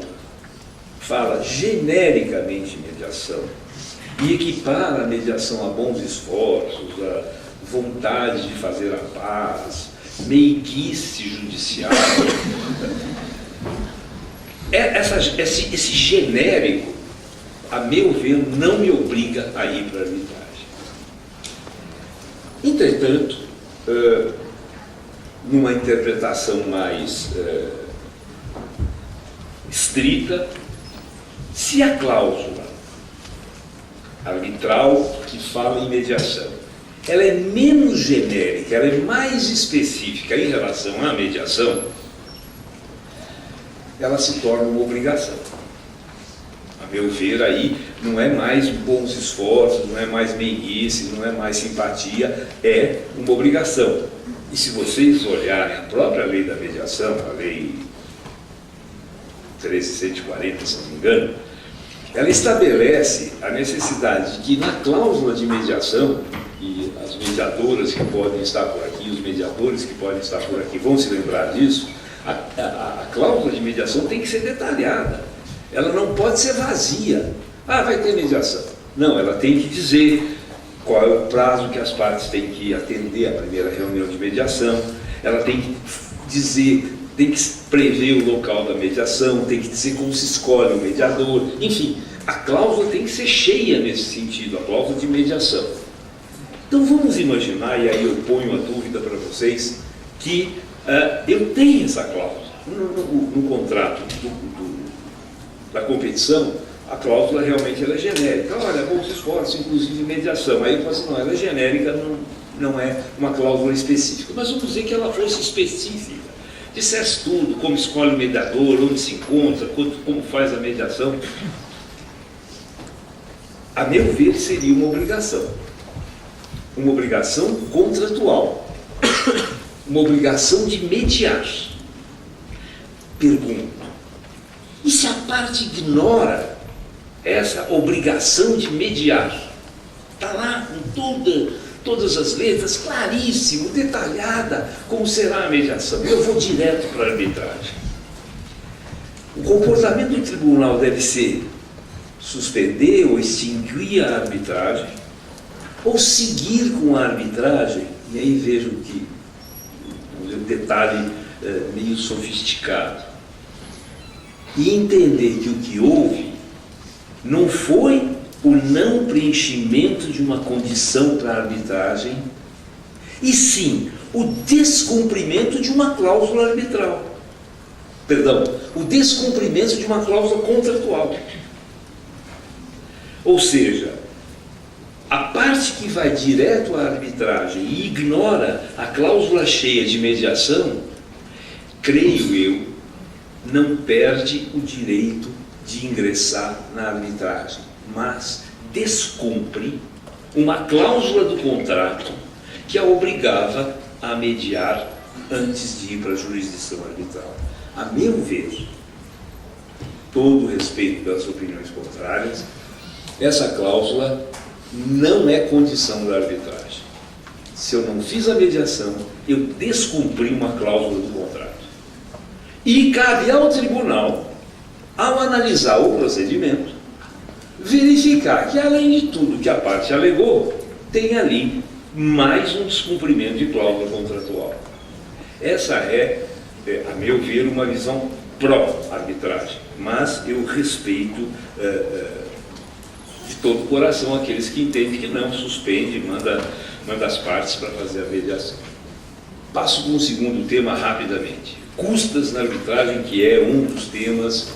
fala genericamente mediação e equipara a mediação a bons esforços, a vontade de fazer a paz, meiguice judicial, esse genérico, a meu ver, não me obriga a ir para a arbitragem. Entretanto, numa interpretação mais estrita, se a cláusula arbitral que fala em mediação, ela é menos genérica, ela é mais específica em relação à mediação, ela se torna uma obrigação. A meu ver, aí não é mais bons esforços, não é mais meiguice, não é mais simpatia, é uma obrigação. E se vocês olharem a própria lei da mediação, a lei 13.140, se não me engano, ela estabelece a necessidade de que na cláusula de mediação, e as mediadoras que podem estar por aqui, os mediadores que podem estar por aqui vão se lembrar disso, a cláusula de mediação tem que ser detalhada. Ela não pode ser vazia. Ah, vai ter mediação. Não, ela tem que dizer qual é o prazo que as partes têm que atender à primeira reunião de mediação, ela tem que dizer, tem que prever o local da mediação, tem que dizer como se escolhe o mediador, enfim, a cláusula tem que ser cheia nesse sentido, a cláusula de mediação. Então vamos imaginar, e aí eu ponho a dúvida para vocês, que eu tenho essa cláusula no contrato da competição. A cláusula realmente ela é genérica, olha, bons esforços, inclusive mediação. Aí eu falo assim, não, ela é genérica, não é uma cláusula específica. Mas vamos dizer que ela fosse específica, dissesse tudo, como escolhe o mediador, onde se encontra, como faz a mediação. A meu ver, seria uma obrigação contratual, uma obrigação de mediar. Pergunto, e se a parte ignora essa obrigação de mediar? Está lá com todas as letras, claríssimo, detalhada, como será a mediação. Eu vou direto para a arbitragem. O comportamento do tribunal deve ser suspender ou extinguir a arbitragem, ou seguir com a arbitragem, e aí vejo que um detalhe meio sofisticado, e entender que o que houve não foi o não preenchimento de uma condição para a arbitragem, e sim o descumprimento de uma cláusula arbitral. Perdão, o descumprimento de uma cláusula contratual. Ou seja, a parte que vai direto à arbitragem e ignora a cláusula cheia de mediação, creio eu, não perde o direito de ingressar na arbitragem, mas descumpre uma cláusula do contrato que a obrigava a mediar antes de ir para a jurisdição arbitral. A meu ver, todo o respeito pelas opiniões contrárias, essa cláusula não é condição da arbitragem. Se eu não fiz a mediação, eu descumpri uma cláusula do contrato. E cabe ao tribunal, ao analisar o procedimento, verificar que, além de tudo que a parte alegou, tem ali mais um descumprimento de cláusula contratual. Essa é, a meu ver, uma visão pró-arbitragem, mas eu respeito de todo o coração aqueles que entendem que não, suspende, manda as partes para fazer a mediação. Passo para um segundo tema rapidamente. Custas na arbitragem, que é um dos temas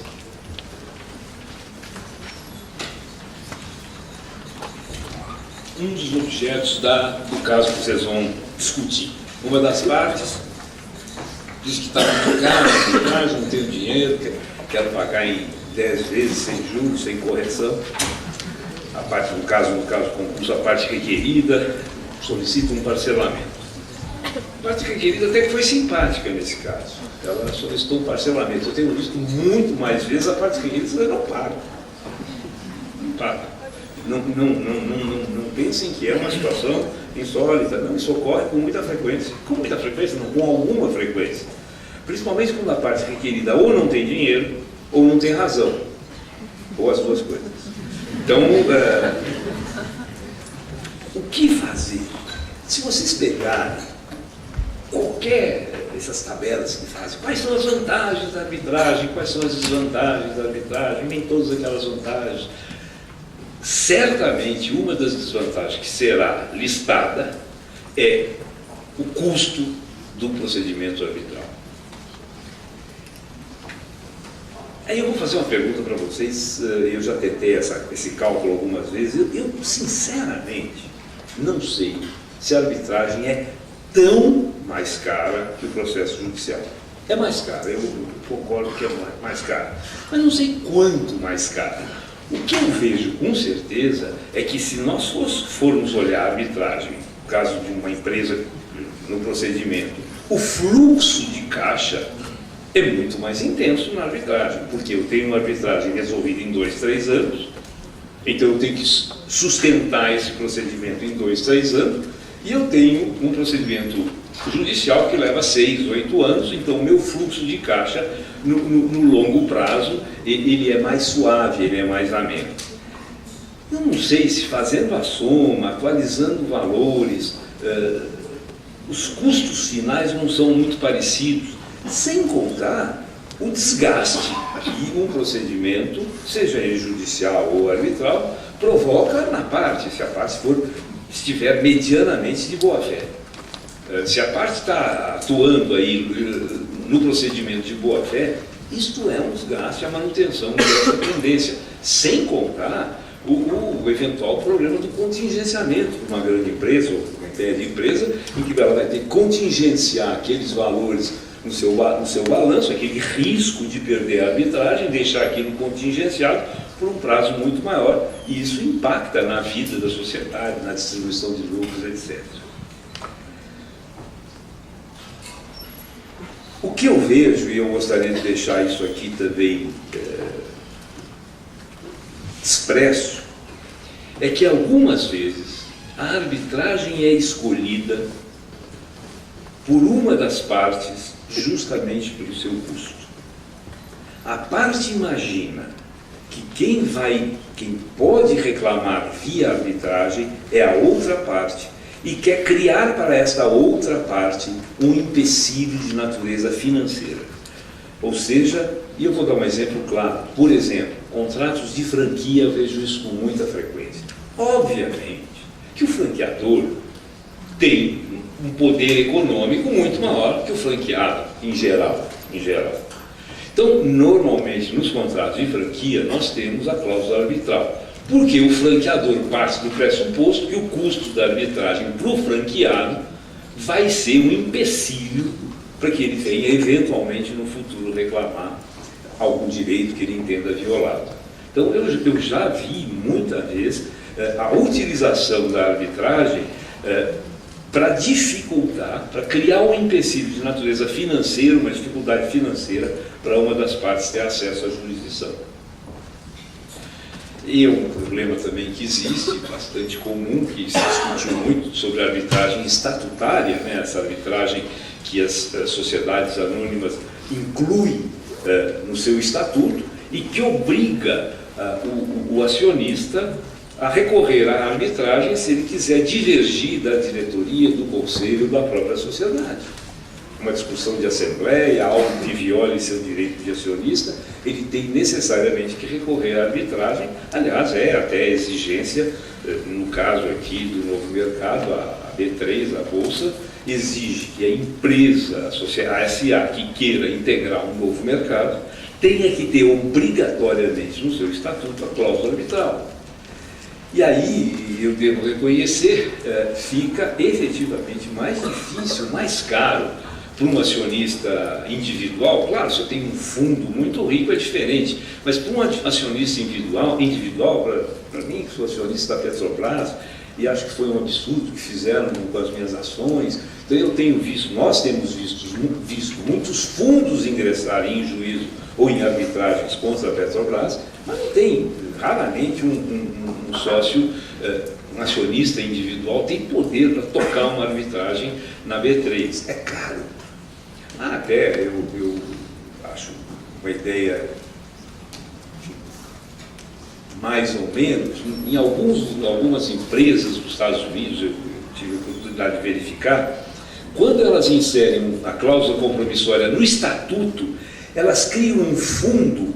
um dos objetos do caso que vocês vão discutir. Uma das partes diz que está muito caro a arbitragem, não tenho dinheiro, quero pagar em 10 vezes, sem juros, sem correção. A parte, no caso concurso, a parte requerida solicita um parcelamento. A parte requerida até que foi simpática nesse caso. Ela solicitou um parcelamento. Eu tenho visto muito mais vezes a parte requerida não paga. Não paga. Não pensem que é uma situação insólita. Não, isso ocorre com muita frequência. Com muita frequência? Não, com alguma frequência. Principalmente quando a parte requerida ou não tem dinheiro ou não tem razão. ou as duas coisas. Então, o que fazer? Se vocês pegarem qualquer dessas tabelas que fazem, quais são as vantagens da arbitragem, quais são as desvantagens da arbitragem, nem todas aquelas vantagens. Certamente, uma das desvantagens que será listada é o custo do procedimento arbitral. Aí eu vou fazer uma pergunta para vocês, eu já tentei esse cálculo algumas vezes, eu sinceramente não sei se a arbitragem é tão mais cara que o processo judicial. É mais cara, eu concordo que é mais cara, mas não sei quanto mais cara. O que eu vejo com certeza é que se nós formos olhar a arbitragem, no caso de uma empresa no procedimento, o fluxo de caixa é muito mais intenso na arbitragem, porque eu tenho uma arbitragem resolvida em 2, 3 anos, então eu tenho que sustentar esse procedimento em 2, 3 anos, e eu tenho um procedimento judicial que leva 6, 8 anos, então o meu fluxo de caixa no longo prazo ele é mais suave, ele é mais ameno. Eu não sei se fazendo a soma, atualizando valores, os custos finais não são muito parecidos, sem contar o desgaste que um procedimento, seja ele judicial ou arbitral, provoca na parte, se a parte estiver medianamente de boa fé. Se a parte está atuando aí no procedimento de boa fé, isto é um desgaste, a manutenção dessa tendência, sem contar o eventual problema do contingenciamento para uma grande empresa ou uma média empresa, em que ela vai ter que contingenciar aqueles valores no seu balanço, aquele risco de perder a arbitragem, deixar aquilo contingenciado por um prazo muito maior, e isso impacta na vida da sociedade, na distribuição de lucros, etc. O que eu vejo, e eu gostaria de deixar isso aqui também expresso, é que algumas vezes a arbitragem é escolhida por uma das partes justamente pelo seu custo. A parte imagina que quem pode reclamar via arbitragem é a outra parte e quer criar para esta outra parte um empecilho de natureza financeira. Ou seja, e eu vou dar um exemplo claro, por exemplo, contratos de franquia, eu vejo isso com muita frequência. Obviamente que o franqueador tem um poder econômico muito maior que o franqueado, em geral. Então, normalmente, nos contratos de franquia, nós temos a cláusula arbitral, porque o franqueador parte do pressuposto que o custo da arbitragem para o franqueado vai ser um empecilho para que ele venha, eventualmente, no futuro, reclamar algum direito que ele entenda violado. Então, eu já vi, muita vez, a utilização da arbitragem para dificultar, para criar um empecilho de natureza financeira, uma dificuldade financeira para uma das partes ter acesso à jurisdição. E um problema também que existe, bastante comum, que se discutiu muito sobre a arbitragem estatutária, né, essa arbitragem que as sociedades anônimas incluem no seu estatuto e que obriga o acionista a recorrer à arbitragem se ele quiser divergir da diretoria, do conselho, da própria sociedade. Uma discussão de assembleia, algo que viole seu direito de acionista, ele tem necessariamente que recorrer à arbitragem. Aliás, é até exigência, no caso aqui do novo mercado, a B3, a Bolsa, exige que a empresa, a SA, que queira integrar um novo mercado, tenha que ter obrigatoriamente no seu estatuto a cláusula arbitral. E aí, eu devo reconhecer, fica efetivamente mais difícil, mais caro para um acionista individual. Claro, se eu tenho um fundo muito rico é diferente, mas para um acionista individual para mim, que sou acionista da Petrobras, e acho que foi um absurdo que fizeram com as minhas ações, então eu tenho visto, nós temos visto muitos fundos ingressarem em juízo ou em arbitragens contra a Petrobras, mas não tem, raramente um sócio, um acionista individual tem poder para tocar uma arbitragem na B3. É caro. Até eu acho uma ideia mais ou menos, em algumas empresas dos Estados Unidos, eu tive a oportunidade de verificar, quando elas inserem a cláusula compromissória no estatuto, elas criam um fundo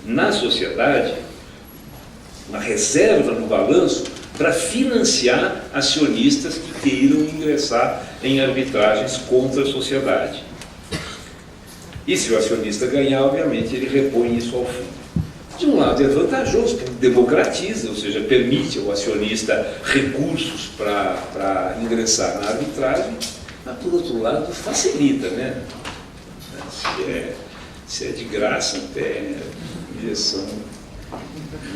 na sociedade, uma reserva no balanço, para financiar acionistas que queiram ingressar em arbitragens contra a sociedade. E se o acionista ganhar, obviamente, ele repõe isso ao fundo. De um lado é vantajoso, porque democratiza, ou seja, permite ao acionista recursos para ingressar na arbitragem, mas, por outro lado, facilita, né? Se é de graça, até injeção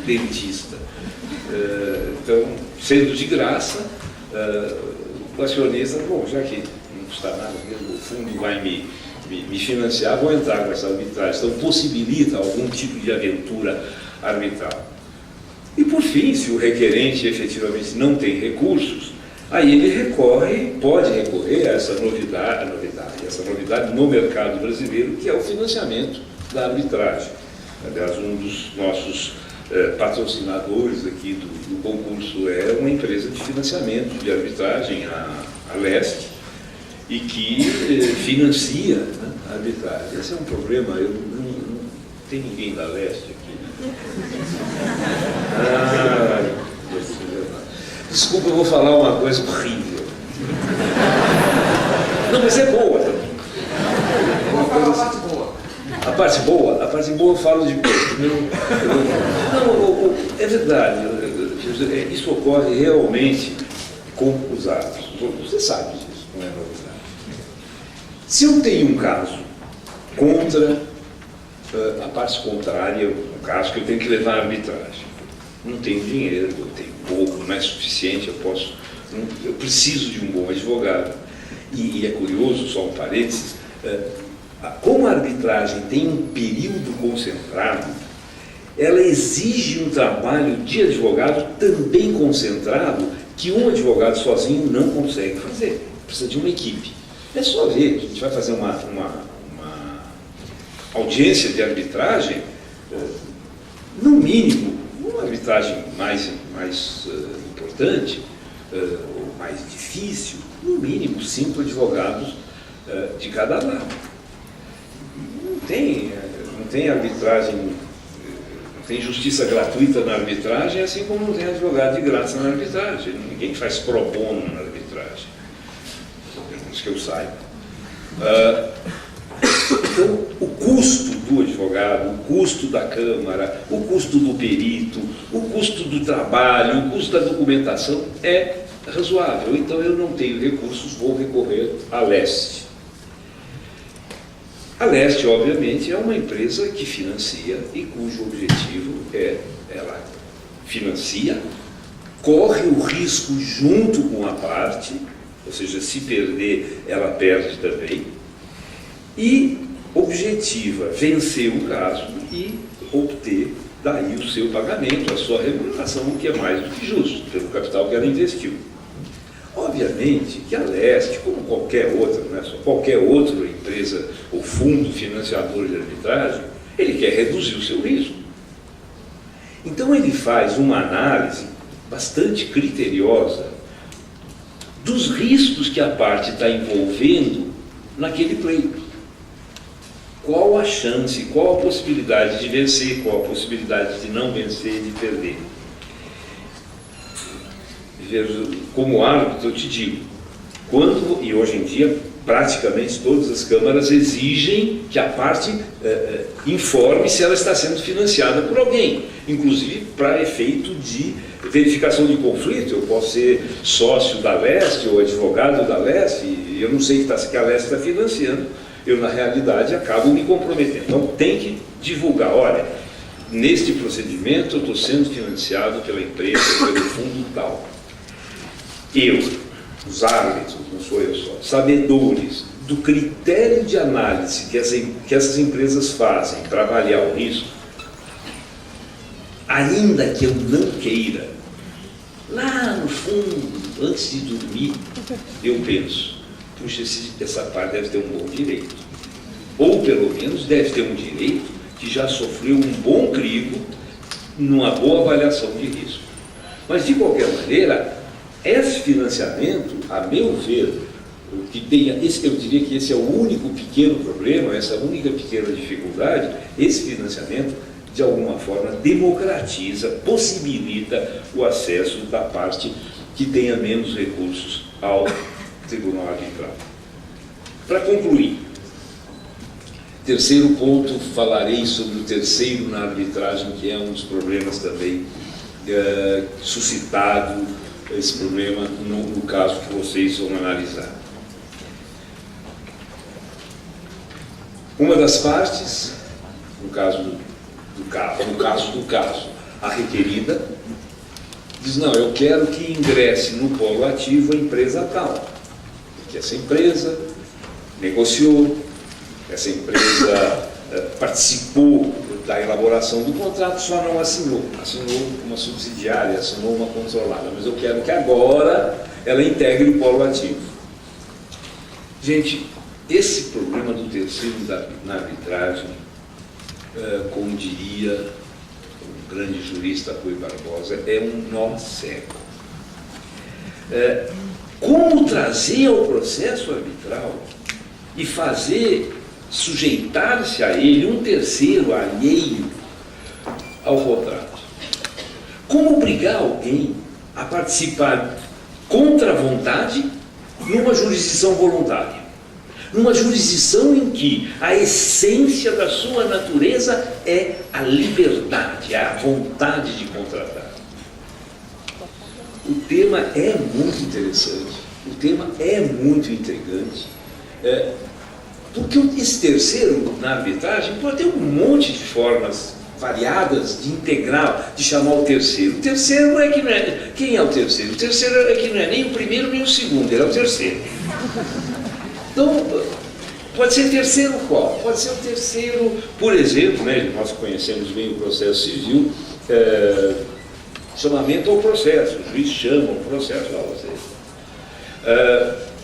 dentista. Então, sendo de graça, o acionista, bom, já que não custa nada mesmo, o fundo vai me financiar, vou entrar com essa arbitragem. Então, possibilita algum tipo de aventura arbitral. E, por fim, se o requerente efetivamente não tem recursos, aí ele pode recorrer a essa novidade no mercado brasileiro, que é o financiamento da arbitragem. Aliás, um dos nossos patrocinadores aqui do concurso é uma empresa de financiamento de arbitragem, a Leste, e que financia, né, a arbitragem. Esse é um problema, não tem ninguém da Leste aqui. Desculpa, eu vou falar uma coisa horrível. Não, mas é boa também. A parte boa eu falo de não, é verdade. Isso ocorre realmente com os árbitros. Você sabe disso, não é novidade. Se eu tenho um caso contra a parte contrária, um caso que eu tenho que levar à arbitragem, não tenho dinheiro, eu tenho pouco, não é suficiente, eu preciso de um bom advogado. E é curioso, só um parênteses, como a arbitragem tem um período concentrado, ela exige um trabalho de advogado também concentrado, que um advogado sozinho não consegue fazer. Precisa de uma equipe. É só ver, a gente vai fazer uma audiência de arbitragem, no mínimo, uma arbitragem mais importante, ou mais difícil, no mínimo 5 advogados de cada lado. Não tem arbitragem, não tem justiça gratuita na arbitragem, assim como não tem advogado de graça na arbitragem. Ninguém faz pro bono na arbitragem, pelo menos que eu saiba. Então, o custo do advogado, o custo da Câmara, o custo do perito, o custo do trabalho, o custo da documentação é razoável. Então, eu não tenho recursos, vou recorrer à Leste. A Leste, obviamente, é uma empresa que financia e cujo objetivo ela financia, corre o risco junto com a parte, ou seja, se perder, ela perde também, e objetiva vencer o caso e obter daí o seu pagamento, a sua remuneração, o que é mais do que justo, pelo capital que ela investiu. Obviamente que a Leste, como qualquer outra, não é só qualquer outra empresa ou fundo financiador de arbitragem, ele quer reduzir o seu risco. Então ele faz uma análise bastante criteriosa dos riscos que a parte está envolvendo naquele pleito. Qual a chance, qual a possibilidade de vencer, qual a possibilidade de não vencer e de perder. Como árbitro, eu te digo, e hoje em dia praticamente todas as câmaras exigem que a parte informe se ela está sendo financiada por alguém, inclusive para efeito de verificação de conflito. Eu posso ser sócio da Leste ou advogado da Leste e eu não sei que a Leste está financiando, eu na realidade acabo me comprometendo. Então tem que divulgar, olha, neste procedimento eu estou sendo financiado pela empresa, pelo fundo tal. Os árbitros, não sou eu só, sabedores do critério de análise que essas empresas fazem para avaliar o risco, ainda que eu não queira, lá no fundo, antes de dormir, eu penso, puxa, essa parte deve ter um bom direito. Ou pelo menos deve ter um direito que já sofreu um bom crivo numa boa avaliação de risco. Mas, de qualquer maneira, esse financiamento, a meu ver, que tenha, eu diria que esse é o único pequeno problema, essa única pequena dificuldade, esse financiamento, de alguma forma, democratiza, possibilita o acesso da parte que tenha menos recursos ao Tribunal Arbitral. Para concluir, terceiro ponto, falarei sobre o terceiro na arbitragem, que é um dos problemas também suscitado, esse problema no caso que vocês vão analisar. Uma das partes, no caso do caso, a requerida, diz, não, eu quero que ingresse no polo ativo a empresa tal, porque essa empresa negociou, essa empresa participou da elaboração do contrato, só não assinou uma subsidiária, assinou uma controlada, mas eu quero que agora ela integre o polo ativo. Gente, esse problema do terceiro na arbitragem, como diria o grande jurista Rui Barbosa, é um nó cego. Como trazer ao processo arbitral e fazer sujeitar-se a ele um terceiro alheio ao contrato? Como obrigar alguém a participar contra a vontade numa jurisdição voluntária? Numa jurisdição em que a essência da sua natureza é a liberdade, é a vontade de contratar. O tema é muito interessante, o tema é muito intrigante, porque esse terceiro na arbitragem pode ter um monte de formas variadas de integrar, de chamar o terceiro. O terceiro é que não é... Quem é o terceiro? O terceiro é que não é nem o primeiro nem o segundo, ele é o terceiro. Então, pode ser terceiro qual? Pode ser o terceiro, por exemplo, né, nós conhecemos bem o processo civil, chamamento ao processo, o juiz chama o processo a você.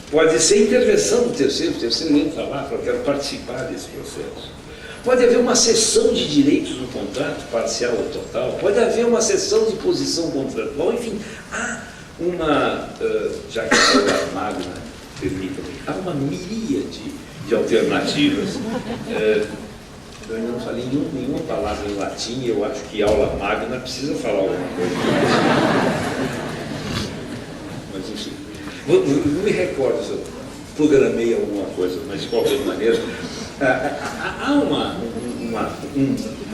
Pode ser intervenção do terceiro, o terceiro entra lá, eu quero participar desse processo. Pode haver uma cessão de direitos no contrato, parcial ou total, pode haver uma cessão de posição contratual, enfim, há uma, já que a aula magna permita-me, há uma miríade de alternativas. Eu ainda não falei nenhuma palavra em latim, eu acho que aula magna precisa falar alguma coisa. Mas enfim, não me recordo se eu programei alguma coisa, mas de qualquer maneira, há uma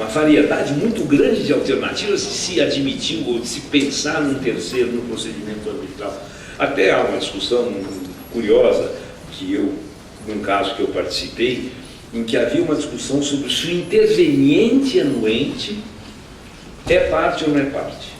variedade muito grande de alternativas de se admitir ou de se pensar num terceiro no procedimento arbitral. Até há uma discussão curiosa, que eu, num caso que eu participei, em que havia uma discussão sobre se o interveniente anuente é parte ou não é parte.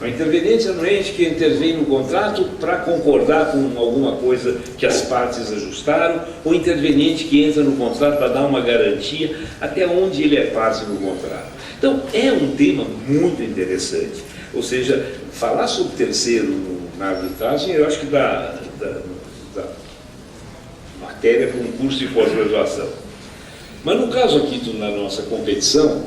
O interveniente anuente que intervém no contrato para concordar com alguma coisa que as partes ajustaram, ou interveniente que entra no contrato para dar uma garantia, até onde ele é parte no contrato. Então, é um tema muito interessante. Ou seja, falar sobre terceiro na arbitragem, eu acho que dá matéria para um curso de pós-graduação. Mas no caso aqui na nossa competição,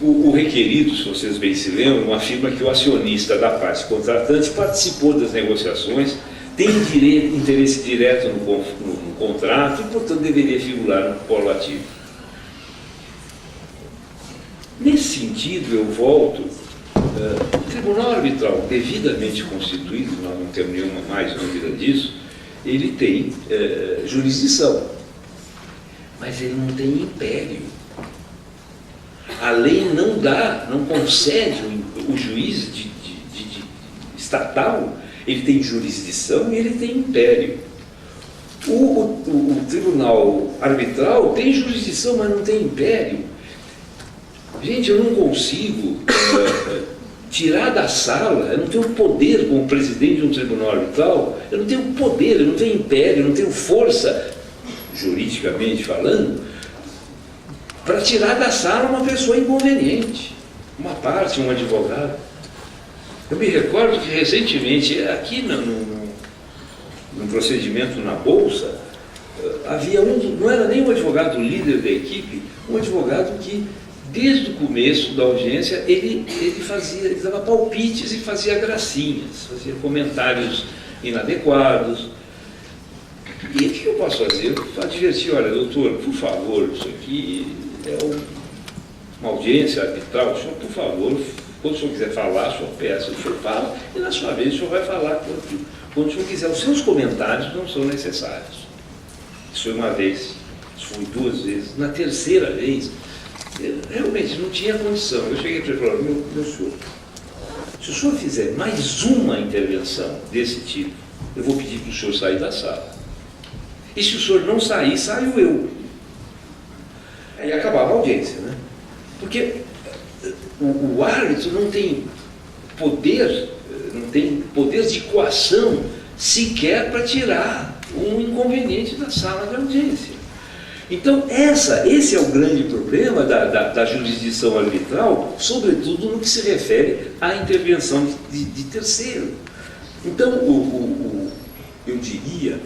o requerido, se vocês bem se lembram, afirma que o acionista da parte contratante participou das negociações, tem interesse direto no contrato e, portanto, deveria figurar no polo ativo. Nesse sentido, eu volto, o Tribunal Arbitral devidamente constituído, nós não temos nenhuma mais dúvida disso, ele tem jurisdição, mas ele não tem império. A lei não concede o juiz estatal, ele tem jurisdição e ele tem império. O Tribunal Arbitral tem jurisdição, mas não tem império. Gente, eu não consigo tirar da sala, eu não tenho poder como presidente de um tribunal arbitral, eu não tenho poder, eu não tenho império, eu não tenho força, juridicamente falando, para tirar da sala uma pessoa inconveniente, uma parte, um advogado. Eu me recordo que recentemente, aqui num procedimento na Bolsa, havia não era nem um advogado líder da equipe, um advogado que desde o começo da audiência, ele dava palpites e fazia gracinhas, fazia comentários inadequados. E o que eu posso fazer? Para advertir, olha, doutor, por favor, isso aqui é uma audiência arbitral, o senhor, por favor, quando o senhor quiser falar, a sua peça, o senhor fala, e na sua vez o senhor vai falar quando o senhor quiser. Os seus comentários não são necessários. Isso foi uma vez, isso foi 2 vezes. Na terceira vez, eu realmente não tinha condição. Eu cheguei para ele e falei, meu senhor, se o senhor fizer mais uma intervenção desse tipo, eu vou pedir para o senhor sair da sala. E se o senhor não sair, saio eu. Aí acabava a audiência, né? Porque o árbitro não tem poder de coação sequer para tirar um inconveniente da sala de audiência. Então, esse é o grande problema da jurisdição arbitral, sobretudo no que se refere à intervenção de terceiro. Então, eu diria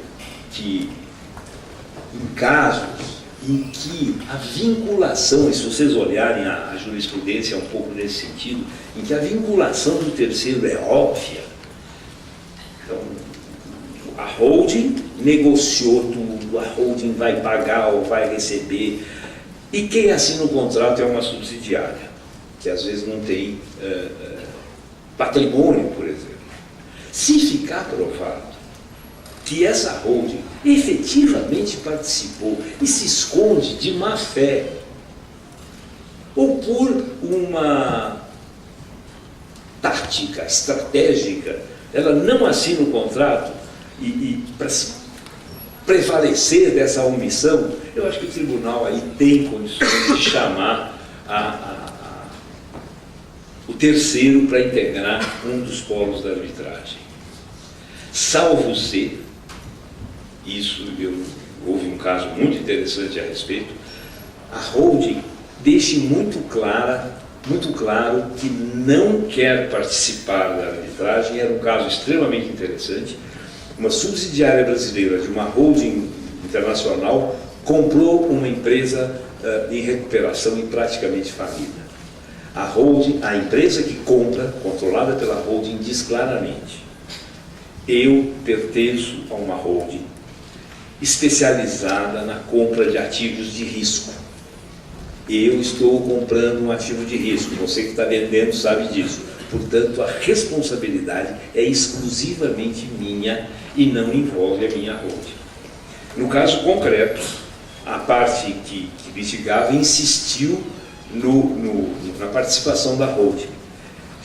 que em casos em que a vinculação, e se vocês olharem a jurisprudência um pouco nesse sentido, em que a vinculação do terceiro é óbvia, então, a holding negociou tudo, a holding vai pagar ou vai receber, e quem assina o contrato é uma subsidiária, que às vezes não tem patrimônio, por exemplo. Se ficar provado que essa holding efetivamente participou e se esconde de má fé, ou por uma tática estratégica, ela não assina o contrato e para prevalecer dessa omissão, eu acho que o tribunal aí tem condições de chamar o terceiro para integrar um dos polos da arbitragem. Salvo se, houve um caso muito interessante a respeito, a holding deixe muito claro que não quer participar da arbitragem. Era um caso extremamente interessante. Uma subsidiária brasileira de uma holding internacional comprou uma empresa em recuperação e praticamente falida. A empresa que compra, controlada pela holding, diz claramente: eu pertenço a uma holding especializada na compra de ativos de risco. Eu estou comprando um ativo de risco, você que está vendendo sabe disso. Portanto, a responsabilidade é exclusivamente minha e não envolve a minha holding. No caso concreto, a parte que litigava insistiu na participação da holding.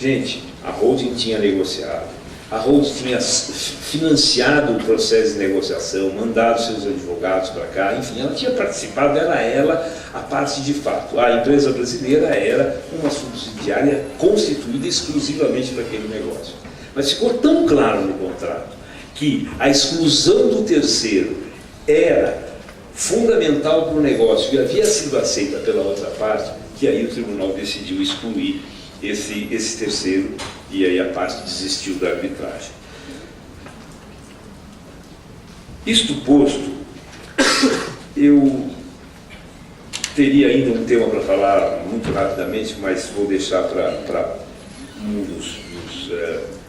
Gente, a holding tinha negociado, a holding tinha financiado o processo de negociação, mandado seus advogados para cá, enfim, ela tinha participado, era ela a parte de fato. A empresa brasileira era uma subsidiária constituída exclusivamente para aquele negócio. Mas ficou tão claro no contrato que a exclusão do terceiro era fundamental para o negócio e havia sido aceita pela outra parte, que aí o tribunal decidiu excluir esse terceiro, e aí a parte desistiu da arbitragem. Isto posto, eu teria ainda um tema para falar muito rapidamente, mas vou deixar para um dos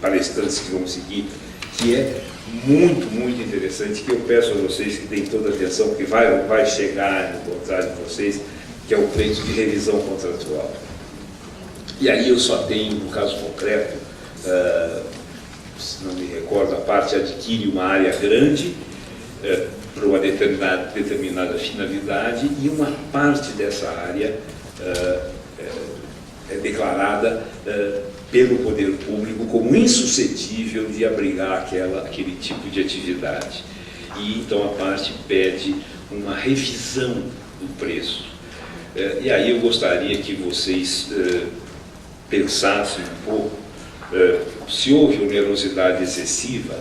palestrantes que vão seguir, que é muito interessante, que eu peço a vocês que deem toda a atenção, porque vai chegar no contrato de vocês, que é o pleito de revisão contratual. E aí eu só tenho, no caso concreto, se não me recordo, a parte adquire uma área grande para uma determinada finalidade, e uma parte dessa área é declarada pelo poder público como insuscetível de abrigar aquele tipo de atividade. E então a parte pede uma revisão do preço. E aí eu gostaria que vocês pensassem um pouco se houve onerosidade excessiva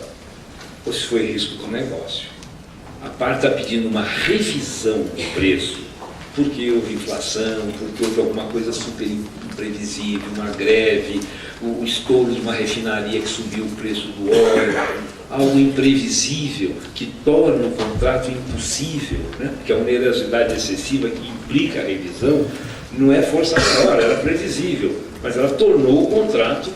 ou se foi risco do negócio. A parte está pedindo uma revisão do preço, porque houve inflação, porque houve alguma coisa super imprevisível, uma greve, o estouro de uma refinaria que subiu o preço do óleo. algo imprevisível que torna o contrato impossível, né? Porque a onerosidade excessiva que implica a revisão não é força maior, era previsível, mas ela tornou o contrato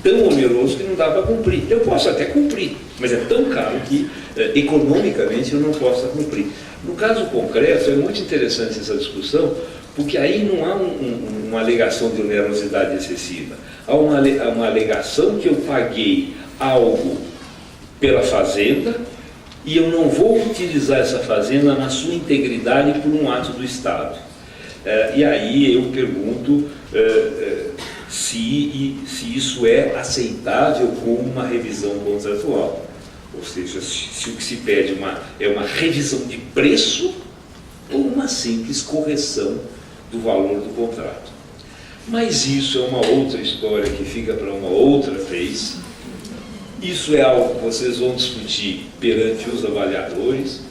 tão oneroso que não dá para cumprir. Eu posso até cumprir, mas é tão caro que economicamente eu não posso cumprir. No caso concreto, é muito interessante essa discussão, porque aí não há uma alegação de onerosidade excessiva, há uma alegação que eu paguei algo pela fazenda e eu não vou utilizar essa fazenda na sua integridade por um ato do Estado. E aí eu pergunto se isso é aceitável como uma revisão contratual. Ou seja, se o que se pede é uma revisão de preço ou uma simples correção do valor do contrato. Mas isso é uma outra história que fica para uma outra vez. Isso é algo que vocês vão discutir perante os avaliadores.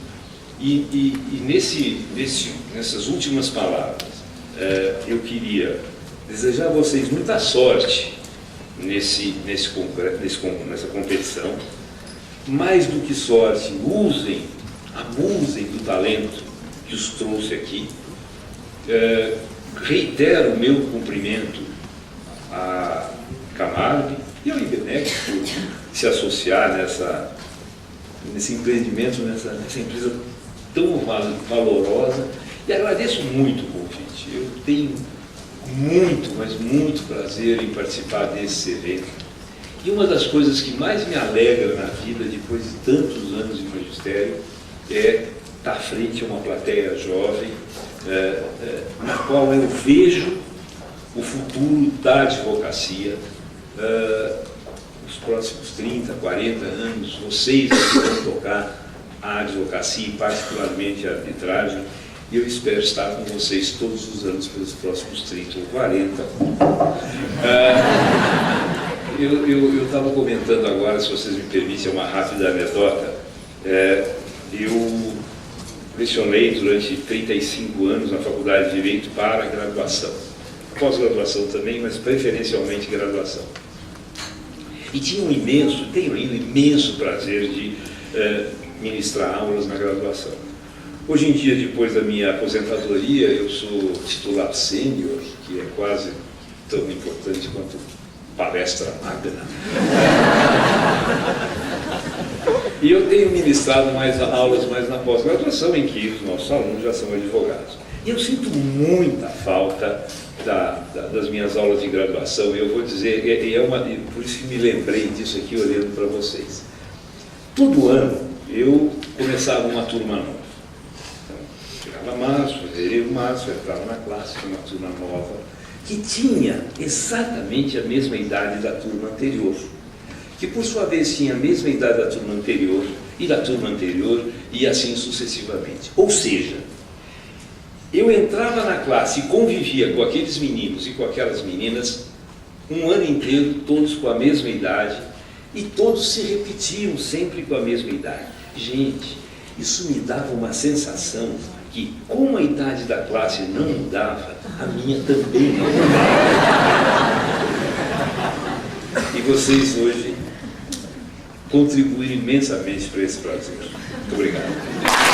E nessas últimas palavras, eu queria desejar a vocês muita sorte nessa competição. Mais do que sorte, abusem do talento que os trouxe aqui. Reitero o meu cumprimento à Camargo e ao IBMEC por se associar nesse empreendimento, nessa empresa tão valorosa, e agradeço muito o convite. Eu tenho muito, mas muito prazer em participar desse evento. E uma das coisas que mais me alegra na vida, depois de tantos anos de magistério, é estar frente a uma plateia jovem, na qual eu vejo o futuro da advocacia, os próximos 30, 40 anos, vocês vão tocar a advocacia e particularmente a arbitragem, e eu espero estar com vocês todos os anos pelos próximos 30 ou 40. Eu estava comentando agora, se vocês me permitem, uma rápida anedota. Eu lecionei durante 35 anos na Faculdade de Direito para graduação. Pós-graduação também, mas preferencialmente graduação. E tenho ainda imenso prazer de ministrar aulas na graduação. Hoje em dia, depois da minha aposentadoria, eu sou titular sênior, que é quase tão importante quanto palestra magna. E eu tenho ministrado aulas mais na pós-graduação, em que os nossos alunos já são advogados. E eu sinto muita falta das minhas aulas de graduação, e eu vou dizer, por isso que me lembrei disso aqui olhando para vocês. Todo ano eu começava uma turma nova. Então, chegava março, fevereiro, março, eu entrava na classe, uma turma nova, que tinha exatamente a mesma idade da turma anterior, que por sua vez tinha a mesma idade da turma anterior, e assim sucessivamente. Ou seja, eu entrava na classe e convivia com aqueles meninos e com aquelas meninas um ano inteiro, todos com a mesma idade, e todos se repetiam sempre com a mesma idade. Gente, isso me dava uma sensação que, como a idade da classe não mudava, a minha também não mudava. E vocês hoje contribuem imensamente para esse prazer. Muito obrigado.